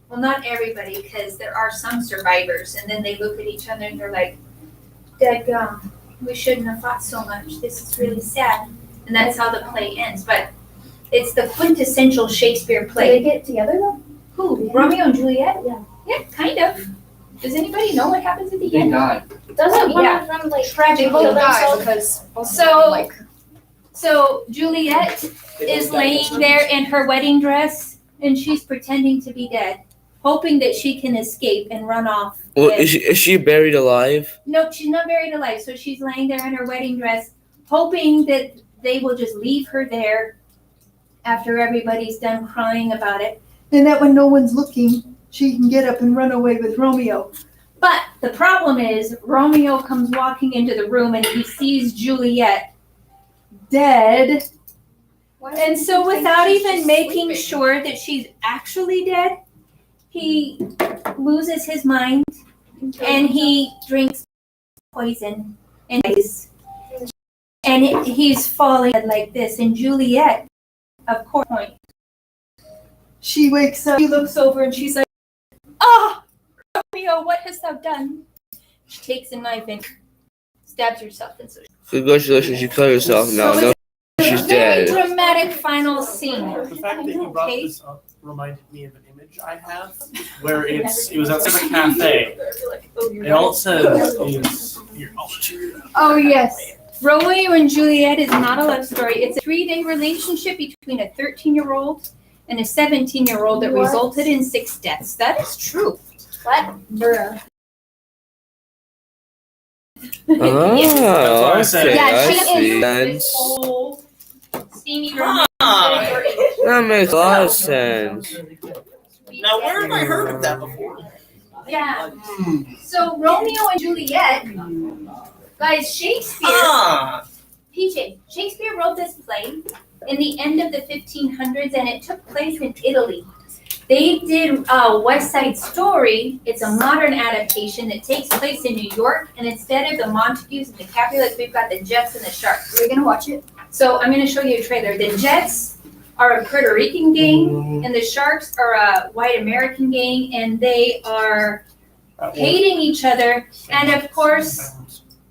well, not everybody, because there are some survivors. And then they look at each other and they're like, dadgum, we shouldn't have fought so much. This is really sad. And that's how the play ends. But it's the quintessential Shakespeare play. Do they get together though? Who? Romeo and Juliet? Yeah. Yeah, kind of. Does anybody know what happens at the They end? died. Doesn't one Yeah. of them like Tragically kill die themselves? So Juliet is laying there in her wedding dress and she's pretending to be dead, hoping that she can escape and run off. Well, is she buried alive? No, she's not buried alive. So she's laying there in her wedding dress, hoping that they will just leave her there after everybody's done crying about it. And that when no one's looking, she can get up and run away with Romeo. But the problem is, Romeo comes walking into the room and he sees Juliet dead. And so without even making sure that she's actually dead, he loses his mind and he drinks poison and dies. And he's falling like this. And Juliet, of course, she wakes up, she looks over and she's like, "Ah, Romeo, what hast thou done?" She takes a knife and stabs herself. And so Congratulations, you killed yourself now. No, she's very did. dramatic final scene. The fact that you brought Okay. this up reminded me of an image I have where it was outside a cafe. And all it says is here, I'll show you. Oh, yes. Romeo and Juliet is not a love story. It's a 3-day relationship between a 13-year-old and a 17-year-old that resulted in 6 deaths. That is true. What? Bruh. Oh, okay, Yeah, I she see. is Sense. this whole steamy romance. That makes a lot of sense. Now, where have I heard of that before? Yeah. So Romeo and Juliet, guys, Shakespeare, PJ, Shakespeare wrote this play in the end of the 1500s, and it took place in Italy. They did West Side Story. It's a modern adaptation that takes place in New York, and instead of the Montagues and the Capulets, we've got the Jets and the Sharks. Are we gonna watch it? So I'm gonna show you a trailer. The Jets are a Puerto Rican gang, and the Sharks are a white American gang, and they are hating each other. And of course,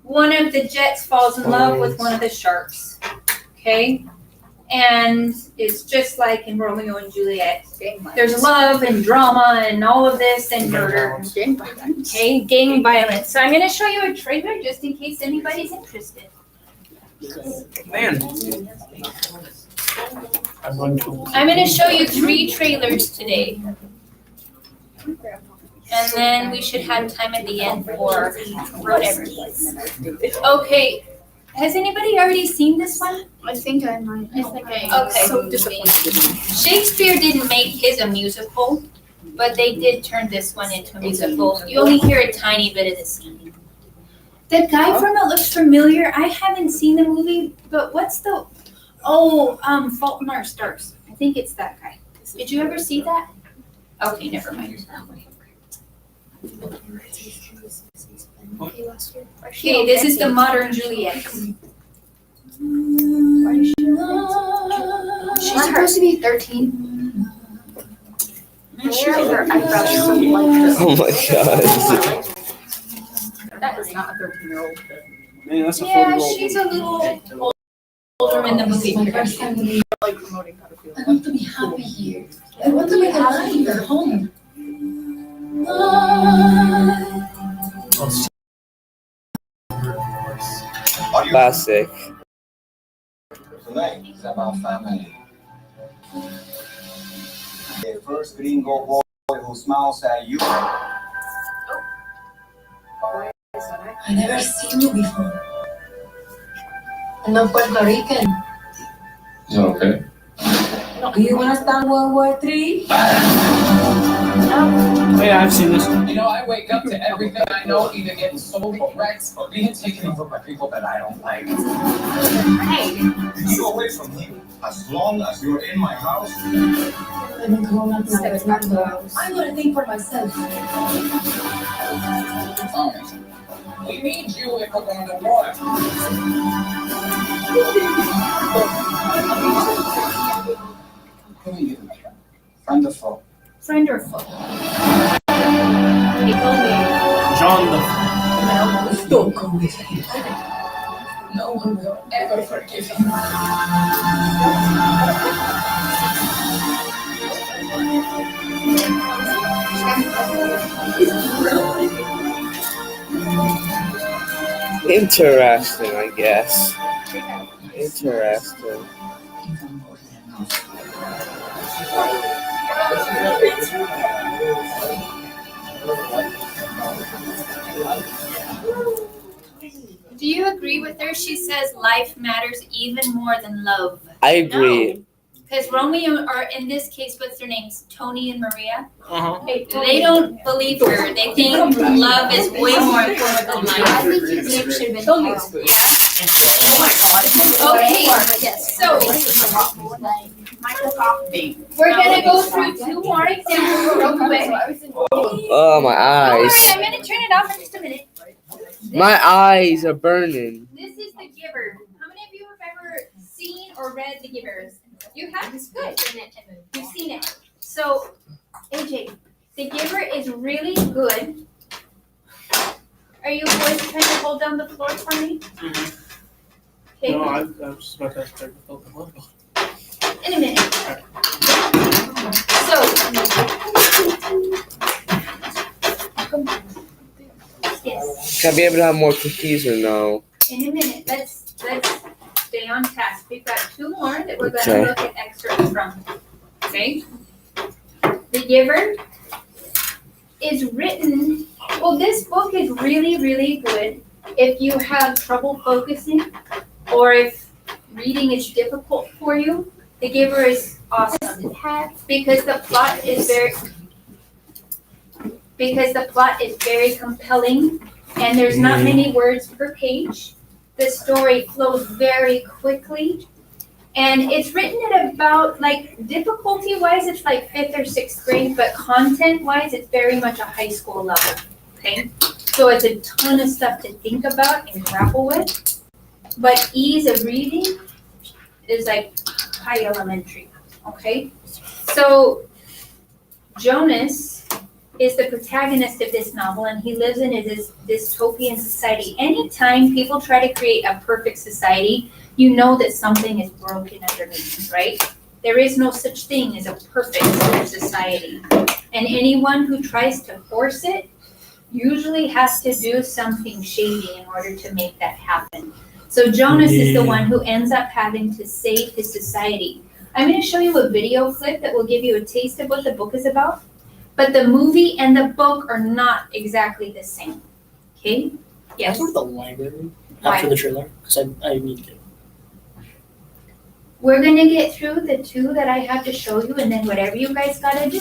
one of the Jets falls in love with one of the Sharks. Okay? And it's just like in Romeo and Juliet. There's love and drama and all of this and murder. Okay, gang violence. So I'm going to show you a trailer just in case anybody's interested. Man. I'm going to show you 3 trailers today. And then we should have time at the end for whatever. Okay. Has anybody already seen this one? I think I might. Okay. So disappointed. Shakespeare didn't make his a musical, but they did turn this one into a musical. You only hear a tiny bit of the scene. The guy from it looks familiar. I haven't seen the movie, but what's the Fault in Our Stars. I think it's that guy. Did you ever see that? Okay, never mind. Okay, this is the modern Juliet. She's supposed to be 13. Oh my god. That is not a 13-year-old. Man, that's a Yeah, 40-year-old. she's a little older in the movie. Like promoting pedophilia. I want to be happy here. I want to make a life here, home. Classic. Tonight is about family. The first gringo boy who smiles at you. I never seen you before. I'm not Puerto Rican. Is that okay? Do you want to start World War III? Yeah, I've seen this. You know, I wake up to everything I know either getting sold or wrecked or being taken over by people that I don't like. You away from me as long as you're in my house. I'm not going to the house. I'm going to think for myself. We need you if we're going to war. Who are you? Friend or foe? Friend or foe? John the No, don't go with him. No one will ever forgive him. Interesting, I guess. Interesting. Do you agree with her? She says life matters even more than love. I agree. Because Romeo, or in this case, what's their names? Tony and Maria? Uh-huh. They don't believe her. They think love is way more important than life. I think his name should have been Tony. Okay, so we're gonna go through 2 more examples real quick. Oh, my Don't worry, eyes. I'm gonna turn it off in just a minute. My eyes are burning. This is The Giver. How many of you have ever seen or read The Giver? You have? Good. You've seen it. So, AJ, The Giver is really good. Are you boys trying to hold down the floor for me? Okay, No, I was just about to start to fill them up. in a minute. So. Yes, Can I be able to have more cookies or no? in a minute, let's stay on task. We've got two more that we're Okay. gonna look at excerpts from, okay? The Giver is written, well, this book is really, really good if you have trouble focusing or if reading is difficult for you. The Giver is awesome because the plot is very compelling and there's not many words per page. The story flows very quickly and it's written at about, like, difficulty-wise, it's like 5th or 6th grade, but content-wise, it's very much a high school level, okay? So it's a ton of stuff to think about and grapple with, but ease of reading is like high elementary, okay? So Jonas is the protagonist of this novel and he lives in a dystopian society. Anytime people try to create a perfect society, you know that something is broken underneath, right? There is no such thing as a perfect society. And anyone who tries to force it usually has to do something shady in order to make that happen. So Jonas is the one who ends up having to save his society. I'm going to show you a video clip that will give you a taste of what the book is about. But the movie and the book are not exactly the same. Okay? Yes. Can I go to the library Why? after the trailer? Because I need to. We're gonna get through the two that I have to show you, and then whatever you guys gotta do,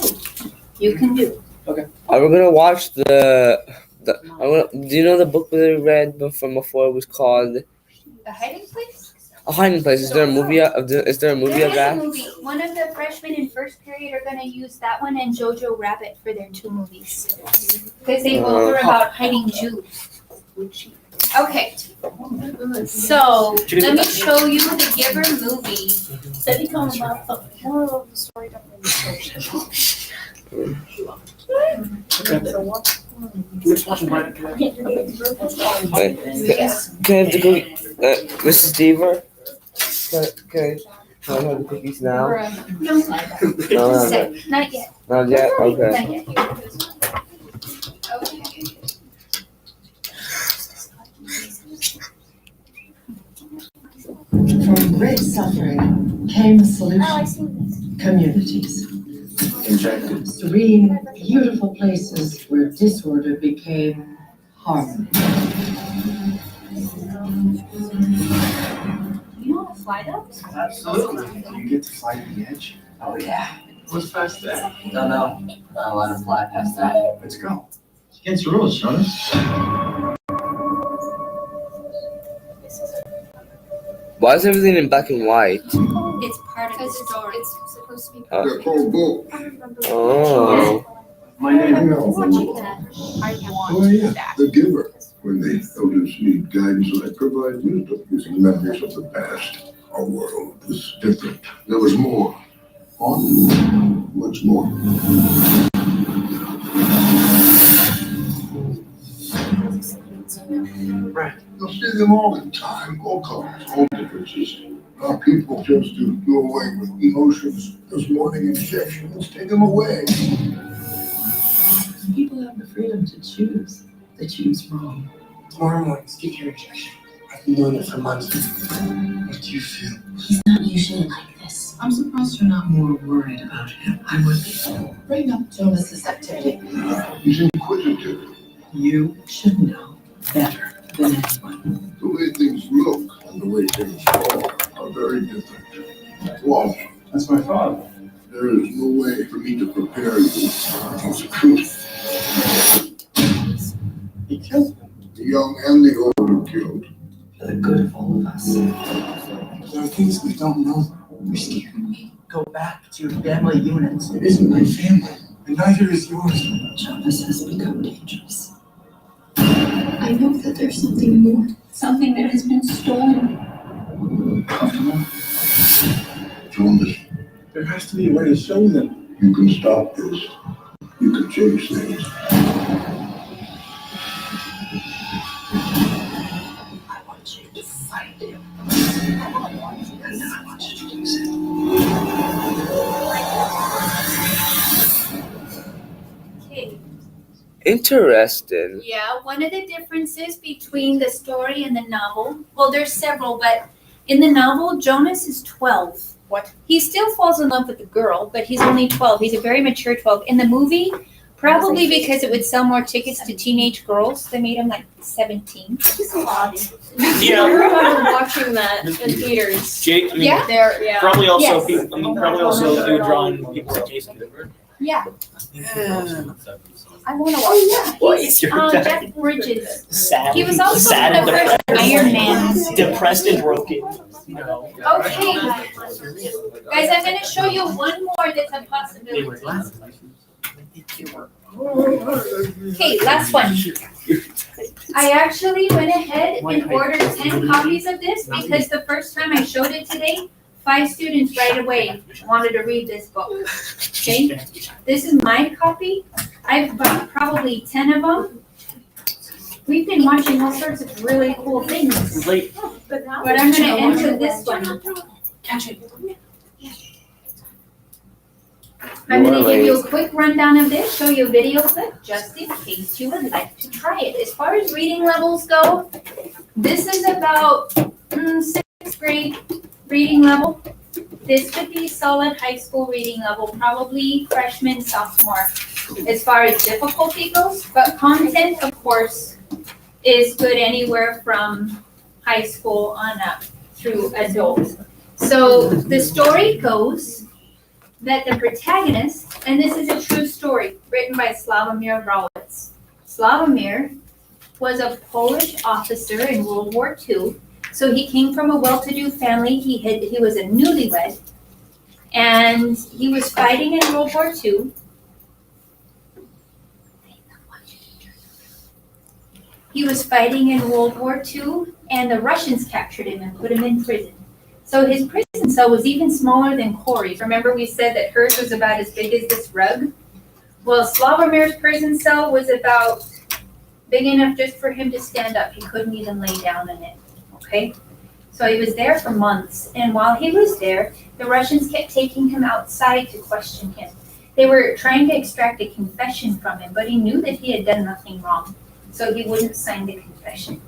you can do. We're gonna watch do you know the book that I read from before? It was called The Hiding Place? A Hiding Place. Is there a movie of There is a that? movie. One of the freshmen in first period are gonna use that one and Jojo Rabbit for their two movies. Because they both are about hiding Jews. Okay. So, let me show you the Giver movie. Said he told about the hell of the story. Which watching right? Can I have the cookie, Mrs. Deaver? Can I have the cookies now? No, No, not yet. not yet. Okay. Not yet. Okay. From great suffering came solutions, communities. Serene, beautiful places where disorder became harmony. You know how to fly those? Absolutely. Do you get to fly to the edge? Oh, yeah. What's past that? Don't know. Not allowed to fly past that. Let's go. It's against the rules, Jonas. Why is everything in black and white? It's part of the story. It's supposed to be part They're called both. Oh. My name is The giver. When the elders need guidance, I provide wisdom using memories of the past. Our world is different. There was more. Much more. Right. You'll see them all the time, all colors, all differences. Our people just do away with emotions. Those morning injections take them away. People have the freedom to choose. They choose wrong. Tomorrow morning, get your injection. I've been doing it for months. What do you feel? He's not usually like this. I'm surprised you're not more worried about him. I would be. Bring up Jonas's activity. He's inquisitive. You should know better than anyone. The way things look and the way things are very different. Well, That's my father. there is no way for me to prepare you for the truth. He killed him. The young and the old are killed. For the good of all of us. There are things we don't know. You're scaring me. Go back to your family unit. It isn't my family, and neither is yours. Jonas has become dangerous. I know that there's something more. Something that has been stolen. Jonas, There has to be a way to show them. you can stop this. You can change things. I want you to fight him. Interesting. Yeah, one of the differences between the story and the novel, well, there's several, but in the novel, Jonas is 12. What? He still falls in love with the girl, but he's only 12. He's a very mature 12. In the movie, probably because it would sell more tickets to teenage girls, they made him like 17. It's a lot. Yeah. I remember watching that in theaters. Jake, I mean, Yeah? There, yeah. probably also Yes. people. I mean, probably also you drawing people like Jason. Yeah. I want to watch that. What is your dad? Jeff Bridges. Sad. He was also sad in the and first depressed. Iron Man. Depressed and broken. You know. Okay. Guys, I'm going to show you one more that's a possibility. Okay, last one. I actually went ahead and ordered 10 copies of this because the first time I showed it today, 5 students right away wanted to read this book. Okay, this is my copy. I've bought probably 10 of them. We've been watching all sorts of really cool things. But I'm gonna enter this one. Catch it. I'm gonna give you a quick rundown of this, show you a video clip, just in case you would like to try it. As far as reading levels go, this is about 6th grade reading level. This would be solid high school reading level, probably freshman, sophomore, as far as difficulty goes. But content, of course, is good anywhere from high school on up through adult. So the story goes that the protagonist, and this is a true story written by Sławomir Rawlitz. Sławomir was a Polish officer in World War II. So he came from a well-to-do family. He was a newlywed, and he was fighting in World War II. He was fighting in World War II, and the Russians captured him and put him in prison. So his prison cell was even smaller than Corey's. Remember we said that hers was about as big as this rug? Well, Slavomir's prison cell was about big enough just for him to stand up. He couldn't even lay down in it, okay? So he was there for months. And while he was there, the Russians kept taking him outside to question him. They were trying to extract a confession from him, but he knew that he had done nothing wrong. So he wouldn't sign the confession.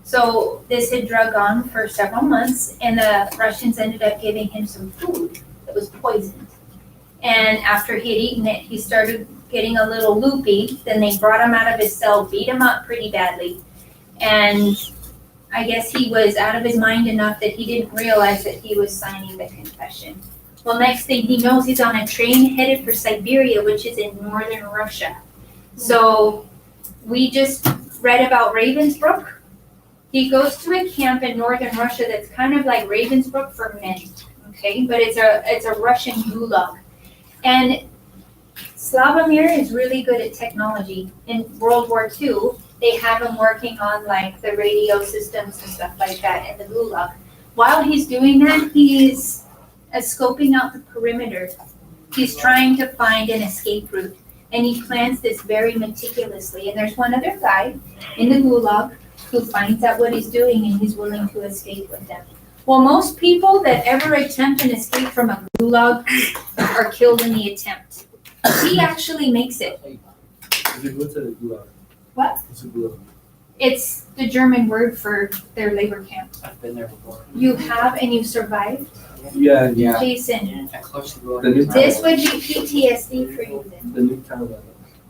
So this had drug on for several months, and the Russians ended up giving him some food that was poisoned. And after he had eaten it, he started getting a little loopy. Then they brought him out of his cell, beat him up pretty badly. And I guess he was out of his mind enough that he didn't realize that he was signing the confession. Well, next thing he knows, he's on a train headed for Siberia, which is in northern Russia. So we just read about Ravensbrück. He goes to a camp in northern Russia that's kind of like Ravensbrück for men, okay? But it's a Russian gulag. And Sławomir is really good at technology. In World War II, they have him working on like the radio systems and stuff like that in the gulag. While he's doing that, he's scoping out the perimeter. He's trying to find an escape route, and he plans this very meticulously. And there's one other guy in the gulag who finds out what he's doing, and he's willing to escape with them. Well, most people that ever attempt an escape from a gulag are killed in the attempt. He actually makes it. What's a gulag? What? What's a gulag? It's the German word for their labor camp. I've been there before. You have and you survived? Yeah. Jason, The new this would be PTSD for you then. The new Taliban.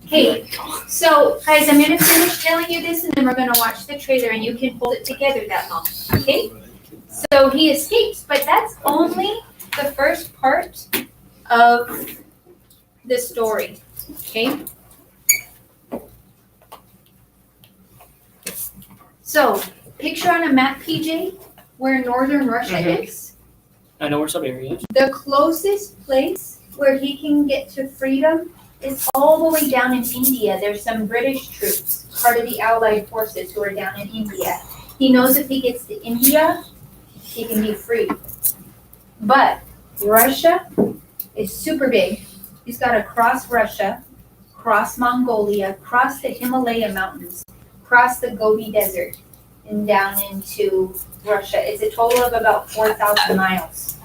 Okay, so guys, I'm gonna finish telling you this and then we're gonna watch the trailer and you can hold it together that long, okay? So he escapes, but that's only the first part of the story, okay? So, picture on a map, PJ, where northern Russia is. I know where Siberia is. The closest place where he can get to freedom is all the way down in India. There's some British troops, part of the Allied forces, who are down in India. He knows if he gets to India, he can be free. But Russia is super big. He's got to cross Russia, cross Mongolia, cross the Himalaya mountains, cross the Gobi Desert, and down into Russia. It's a total of about 4,000 miles.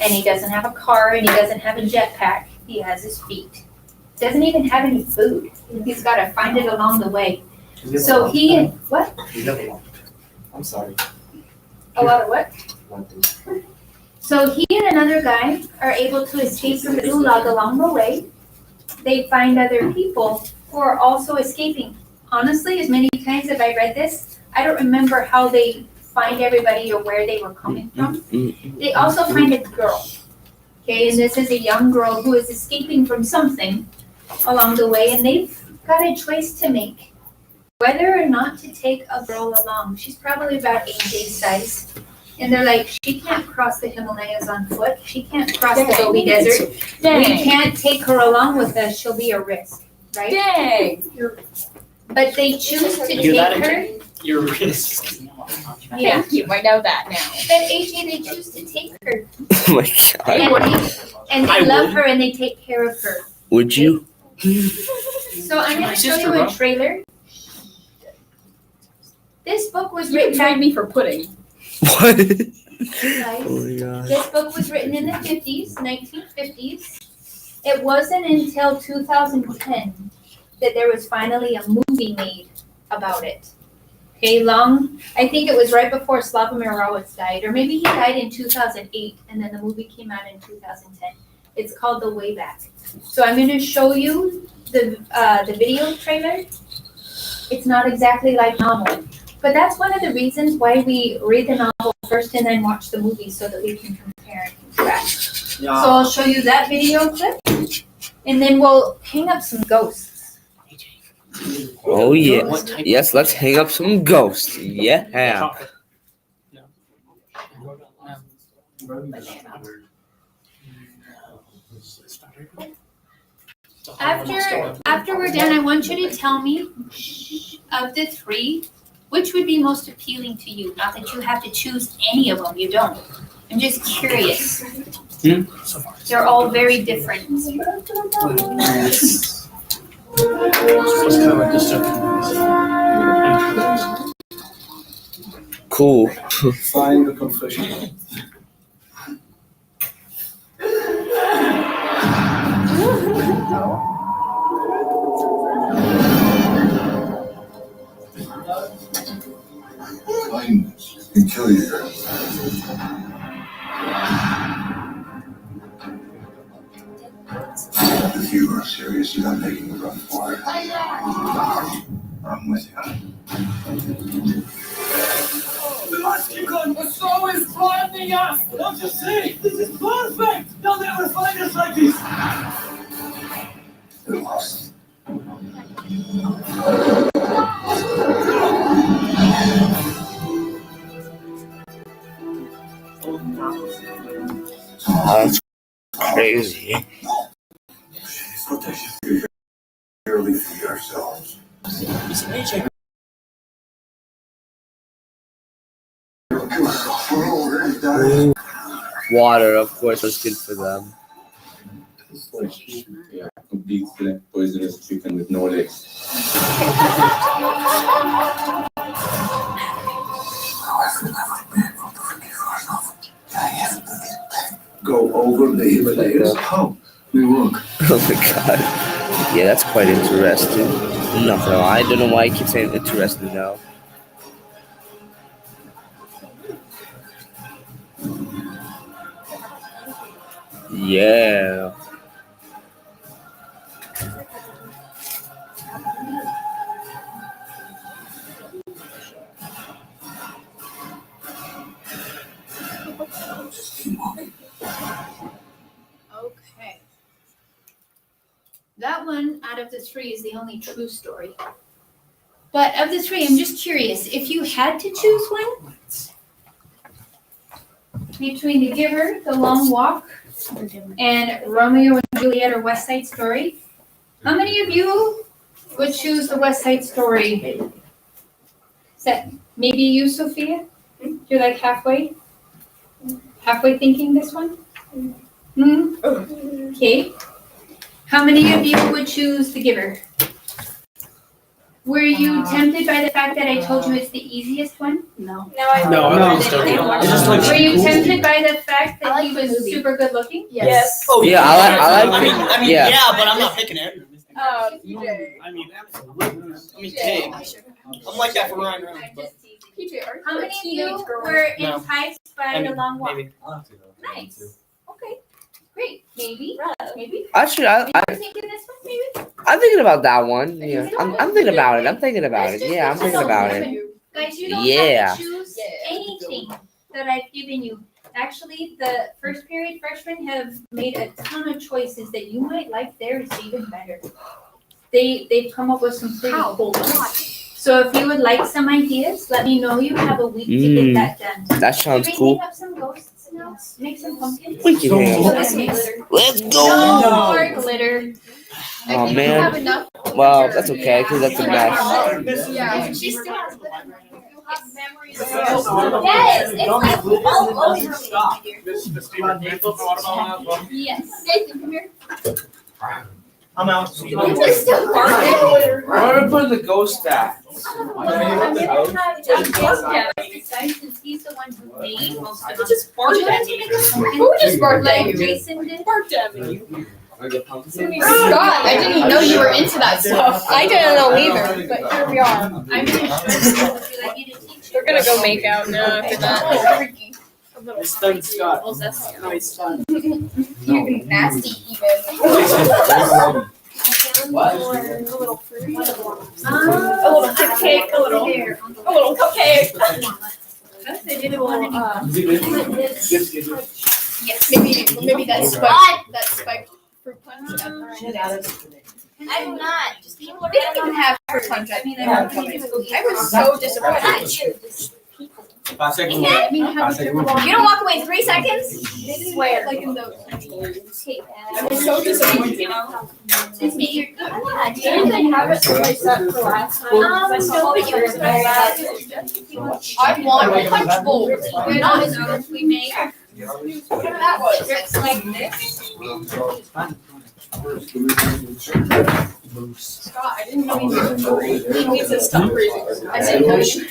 And he doesn't have a car and he doesn't have a jetpack. He has his feet. doesn't even have any food. He's got to find it along the way. So he, what? I'm sorry. A lot of what? So he and another guy are able to escape from the gulag along the way. They find other people who are also escaping. Honestly, as many times as I read this, I don't remember how they find everybody or where they were coming from. They also find a girl. Okay, and this is a young girl who is escaping from something along the way, and they've got a choice to make. Whether or not to take a girl along. She's probably about AJ size. And they're like, she can't cross the Himalayas on foot. She can't cross the Gobi Desert. We can't take her along with us. She'll be a risk, right? Dang. But they choose to take her. Your risk. Yeah. Thank you. I know that now. But AJ, they choose to take her. Oh my god. And they love her and they take care of her. Would you? So I'm going to show you a trailer. This book was You written tried me for pudding. What? Guys, Oh my god. this book was written in the 50s, 1950s. It wasn't until 2010 that there was finally a movie made about it. Okay, I think it was right before Slavomir Rowitz died, or maybe he died in 2008, and then the movie came out in 2010. It's called The Way Back. So I'm going to show you the video trailer. It's not exactly like novel. But that's one of the reasons why we read the novel first and then watch the movie so that we can compare and contrast. Yeah. So I'll show you that video clip, and then we'll hang up some ghosts. Oh yeah. Yes, let's hang up some ghosts. Yeah. After we're done, I want you to tell me, of the three, which would be most appealing to you? Not that you have to choose any of them, you don't. I'm just curious. They're all very different. Cool. Find the confession. Kindness can kill you. If you are serious about making a run for it, I'm with you. We must keep going. The soul is blinding us. Don't you see? This is perfect. They'll never find us like this. They're lost. That's crazy. Protect you purely for yourselves. Water, of course, was good for them. Yeah, complete black poisonous chicken with no legs. Go over the Himalayas. How? We walk. Oh my god. Yeah, that's quite interesting. Nothing. I don't know why I keep saying interesting now. Yeah. Okay. That one out of the three is the only true story. But of the three, I'm just curious, if you had to choose one between The Giver, The Long Walk, and Romeo and Juliet or West Side Story, how many of you would choose the West Side Story? Is that maybe you, Sophia? You're like halfway thinking this one? Okay. How many of you would choose The Giver? Were you tempted by the fact that I told you it's the easiest one? No. Were you tempted by the fact that he was super good looking? Yes. Oh Yeah, I like I mean, yeah. yeah, but I'm not picking it. PJ. I mean, absolutely. I mean, Kate. I'm like that for Ryan Reynolds, but PJ, are you How a many of you teenage girl? were No. enticed by I mean, the long walk? maybe. Nice. Okay. Great. Maybe. Maybe. Actually, Are you thinking this one? Maybe. I'm thinking about that one. Yeah, I'm thinking about it. I'm thinking about it. Yeah, I'm thinking about it. Guys, you don't Yeah. have to choose anything that I've given you. Actually, the first period freshmen have made a ton of choices that you might like theirs even better. They've come up with some pretty cool ones. So if you would like some ideas, let me know. You have a week to get that done. That sounds Should we cool. make up some ghosts now? Make some pumpkins? We can hang out. Let's go. No more glitter. Oh man. Well, that's okay because that's a mess. Yeah, she still has glitter. Yes, it's like all over me. Yes. Nathan, come here. I'm out. Is there still barking? I'm gonna put in the ghost stack. I'm gonna have Jason since he's the one who made most of them. Just barked Do you want at to me. make us something Who just barked at like you? Jason did? Barked at me. Scott, Scott, I didn't know you were into that stuff. I didn't know either, but here we are. I'm really sure. Would you like me to teach you? We're gonna go make out now after that. It's done, Scott. Nice fun. You're nasty even. What? A little fruit. A little cupcake. A little cupcake. Yes, maybe that spiked fruit punch. I do not. Just people are. They didn't even have fruit punch. I was so disappointed. You don't walk away 3 seconds? Swear. Like in those. I was so disappointed. It's me. Didn't they have it reset for last time? No, I want a punch bowl. We're not those we make That was. strips like this. Scott, I didn't know you needed to stop breathing. I didn't know you.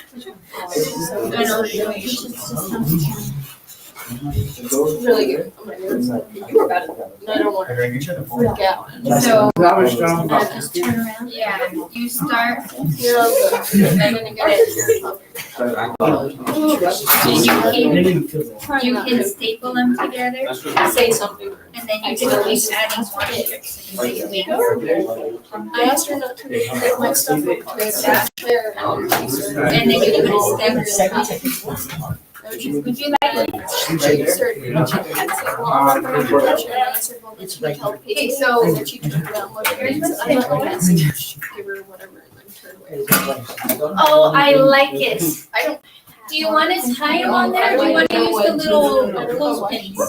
Really good. You were bad at that. I don't want to freak out. So Robert Strong. just turn around. Yeah, you start. You're all good. I'm gonna get it. You can staple them together, Say something. and then you can keep adding more strips. And you make I asked her not to make my stuff look like that. and then you can stem it. Would you like it? Okay, so she turned around, looked at me, and said, I don't know, give her whatever, and then turned away. Oh, I like it. I don't. Do you want to tie them on there, or do you want to use the little clothespins?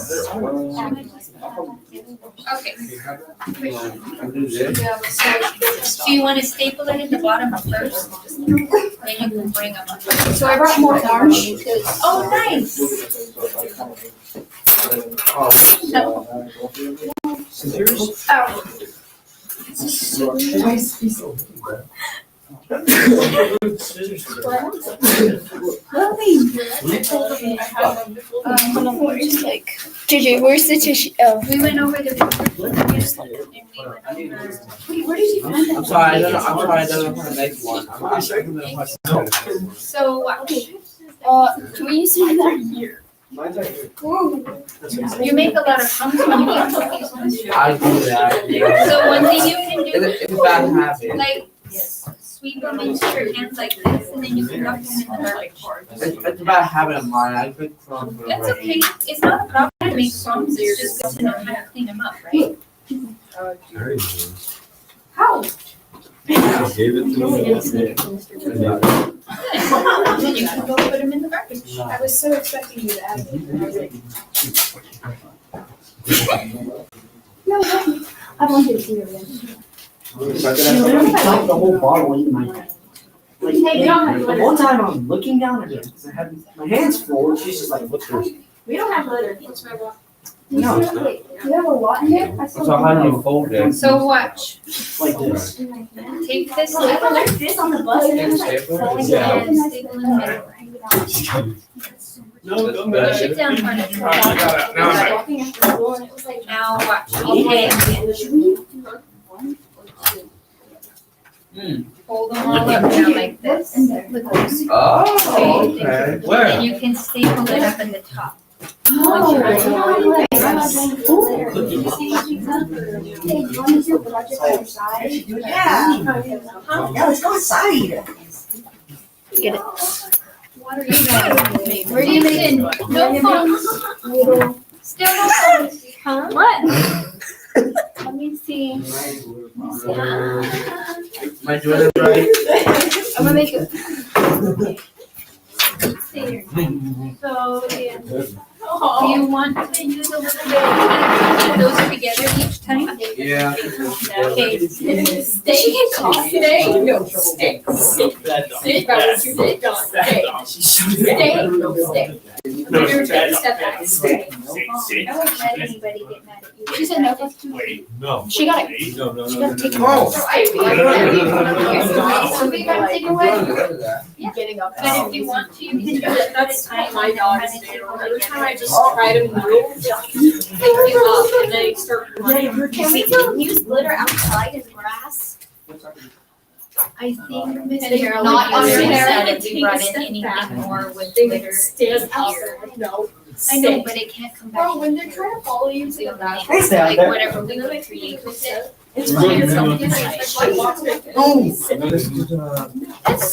Okay. Do you want to staple it in the bottom first? Then you can bring them up. So I brought more orange because. Oh, nice. JJ, where's the tissue? Oh. We went over the. Where did you find I'm sorry, I don't know how to make one. So, Can we use another year? you make a lot of crumbs when you make cookies. I do that. So one thing you can do, It's a bad habit. like, sweep them into your hands like this, and then you can dump them in the garbage. It's a bad habit of mine. I put crumbs. That's okay, it's not a problem to make crumbs, it's just good to know how to clean them up, right? How? Gave it to Then you can go put them in the garbage. I was so expecting you to add it. I was like, No, I want you to see it again. I dumped the whole bottle in my hand. Like, one time I'm looking down at it because I had my hands full. She's just like, "What's this?" We don't have glitter. What's my lot? No. Do you have a lot in here? So how do you fold it? So watch, Like this. take this I little like this on the bus and it's like falling Yeah. and staple in the middle. Push it down on it. walking after school and it was like. Now watch, okay, Hold them all up now like this. Oh, okay. And you can staple it up at the top. Yeah, let's go inside. Get it. Where are you making? No phones. Still no phones. Huh? What? Let me see. Am I doing it right? I'm gonna make it. So, do you want to use a little bit of those together each time? Yeah. Okay. She can call Stay. No, stay. Stay. Stay. Stay. Step back. I won't let anybody get mad at you. She said no. No. She got it. No, no, She no. got to take it. Oh. So we gotta take it away. Getting up. But if you want to, you can do it at a time. My dog's every time I just try to move, pick you up and they start running. Can we go use glitter outside in grass? I think Miss And Carol not would under be there, sad but if we take a brought in step anything back. more with They glitter would stand in out here. there. No. I know, but it can't come back. Bro, when they're trying to follow you to the bathroom. They stay out Like there. whatever we would create with it. It's weird. It's like walks right there. Oh. No, this is,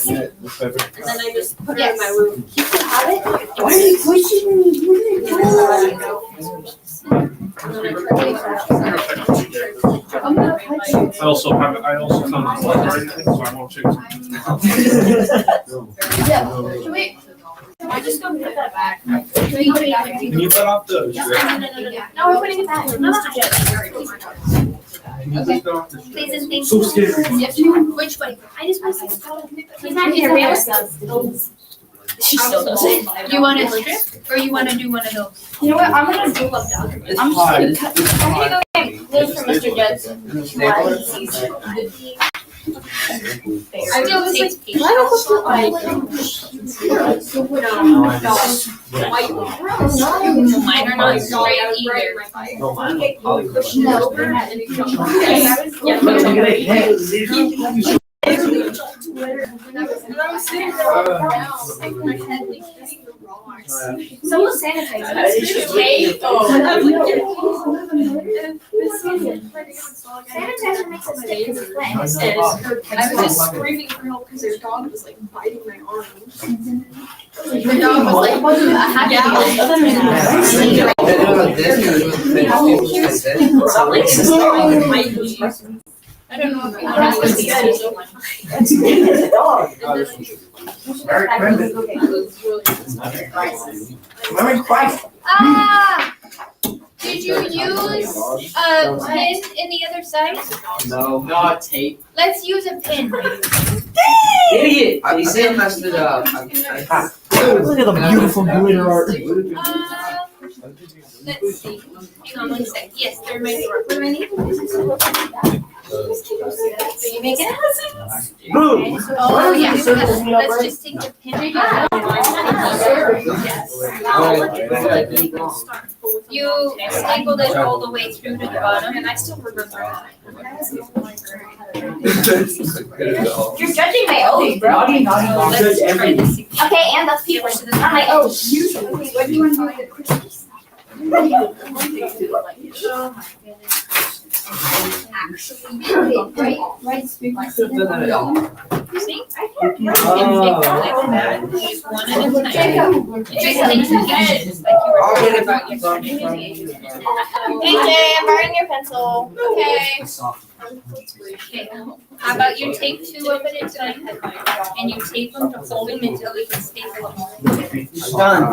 yeah, the pepper. And then I just put it in my room. You can have it. Why are you pushing me? I'm gonna touch you. I also found the library thing, so I won't check. Yeah. Wait. I just go put that back. Can you let off those? No, I'm putting it back. Mr. Jet. Can you just let off the Please and thank So you. scary. Yes, you. Which one? I just want to see. He's not here. We have a She still does it. You want a strip or you want to do one of those? You know what? I'm gonna do up down. It's I'm hard. just gonna cut. I'm gonna go get glue from Mr. Jed's. I will take pieces. Why don't we put like? Mine are not straight either. No, mine. No. Someone sanitize it. Sanitizer makes it stick to the plant. I was just screaming for help because their dog was like biting my arm. The dog was like, wasn't a happy I don't know if you That's want what's to good. That's the dog. Mary Christ. Did you use a pin in the other side? No. Not tape. Let's use a pin. Idiot. I messed it up. Look at the beautiful glitter art. Let's see. Hang on one sec. Yes, they're my drawer. So you make it? Boom. Oh, yeah. Let's just take the pin. You stapled it all the way through to the bottom, and I still remember that. You're judging my oath, bro. Naughty, naughty, naughty. Let's try this. Okay, and the people. Not my oath. Okay, what do you want to do with the Christmas? Right. See? I can take like that. Just one at a time. Just take two pieces like you were talking about yesterday. AJ, I'm borrowing your pencil. Okay. Okay. How about you take two of it at a time, and you tape them to hold them until we can staple them. Done.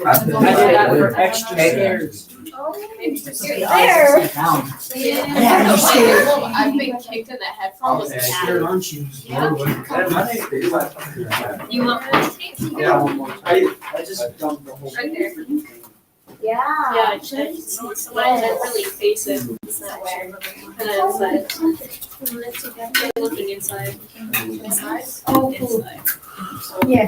I did that for extra stairs. There. Yeah, I'm scared. I've been kicked in the head for this cat. Aren't you? You want more tape? Yeah. I just dumped the whole. Right there. Yeah. Yeah, it should. So I didn't really face it that way. And then it's like, looking inside. Oh, cool. Inside. Yeah.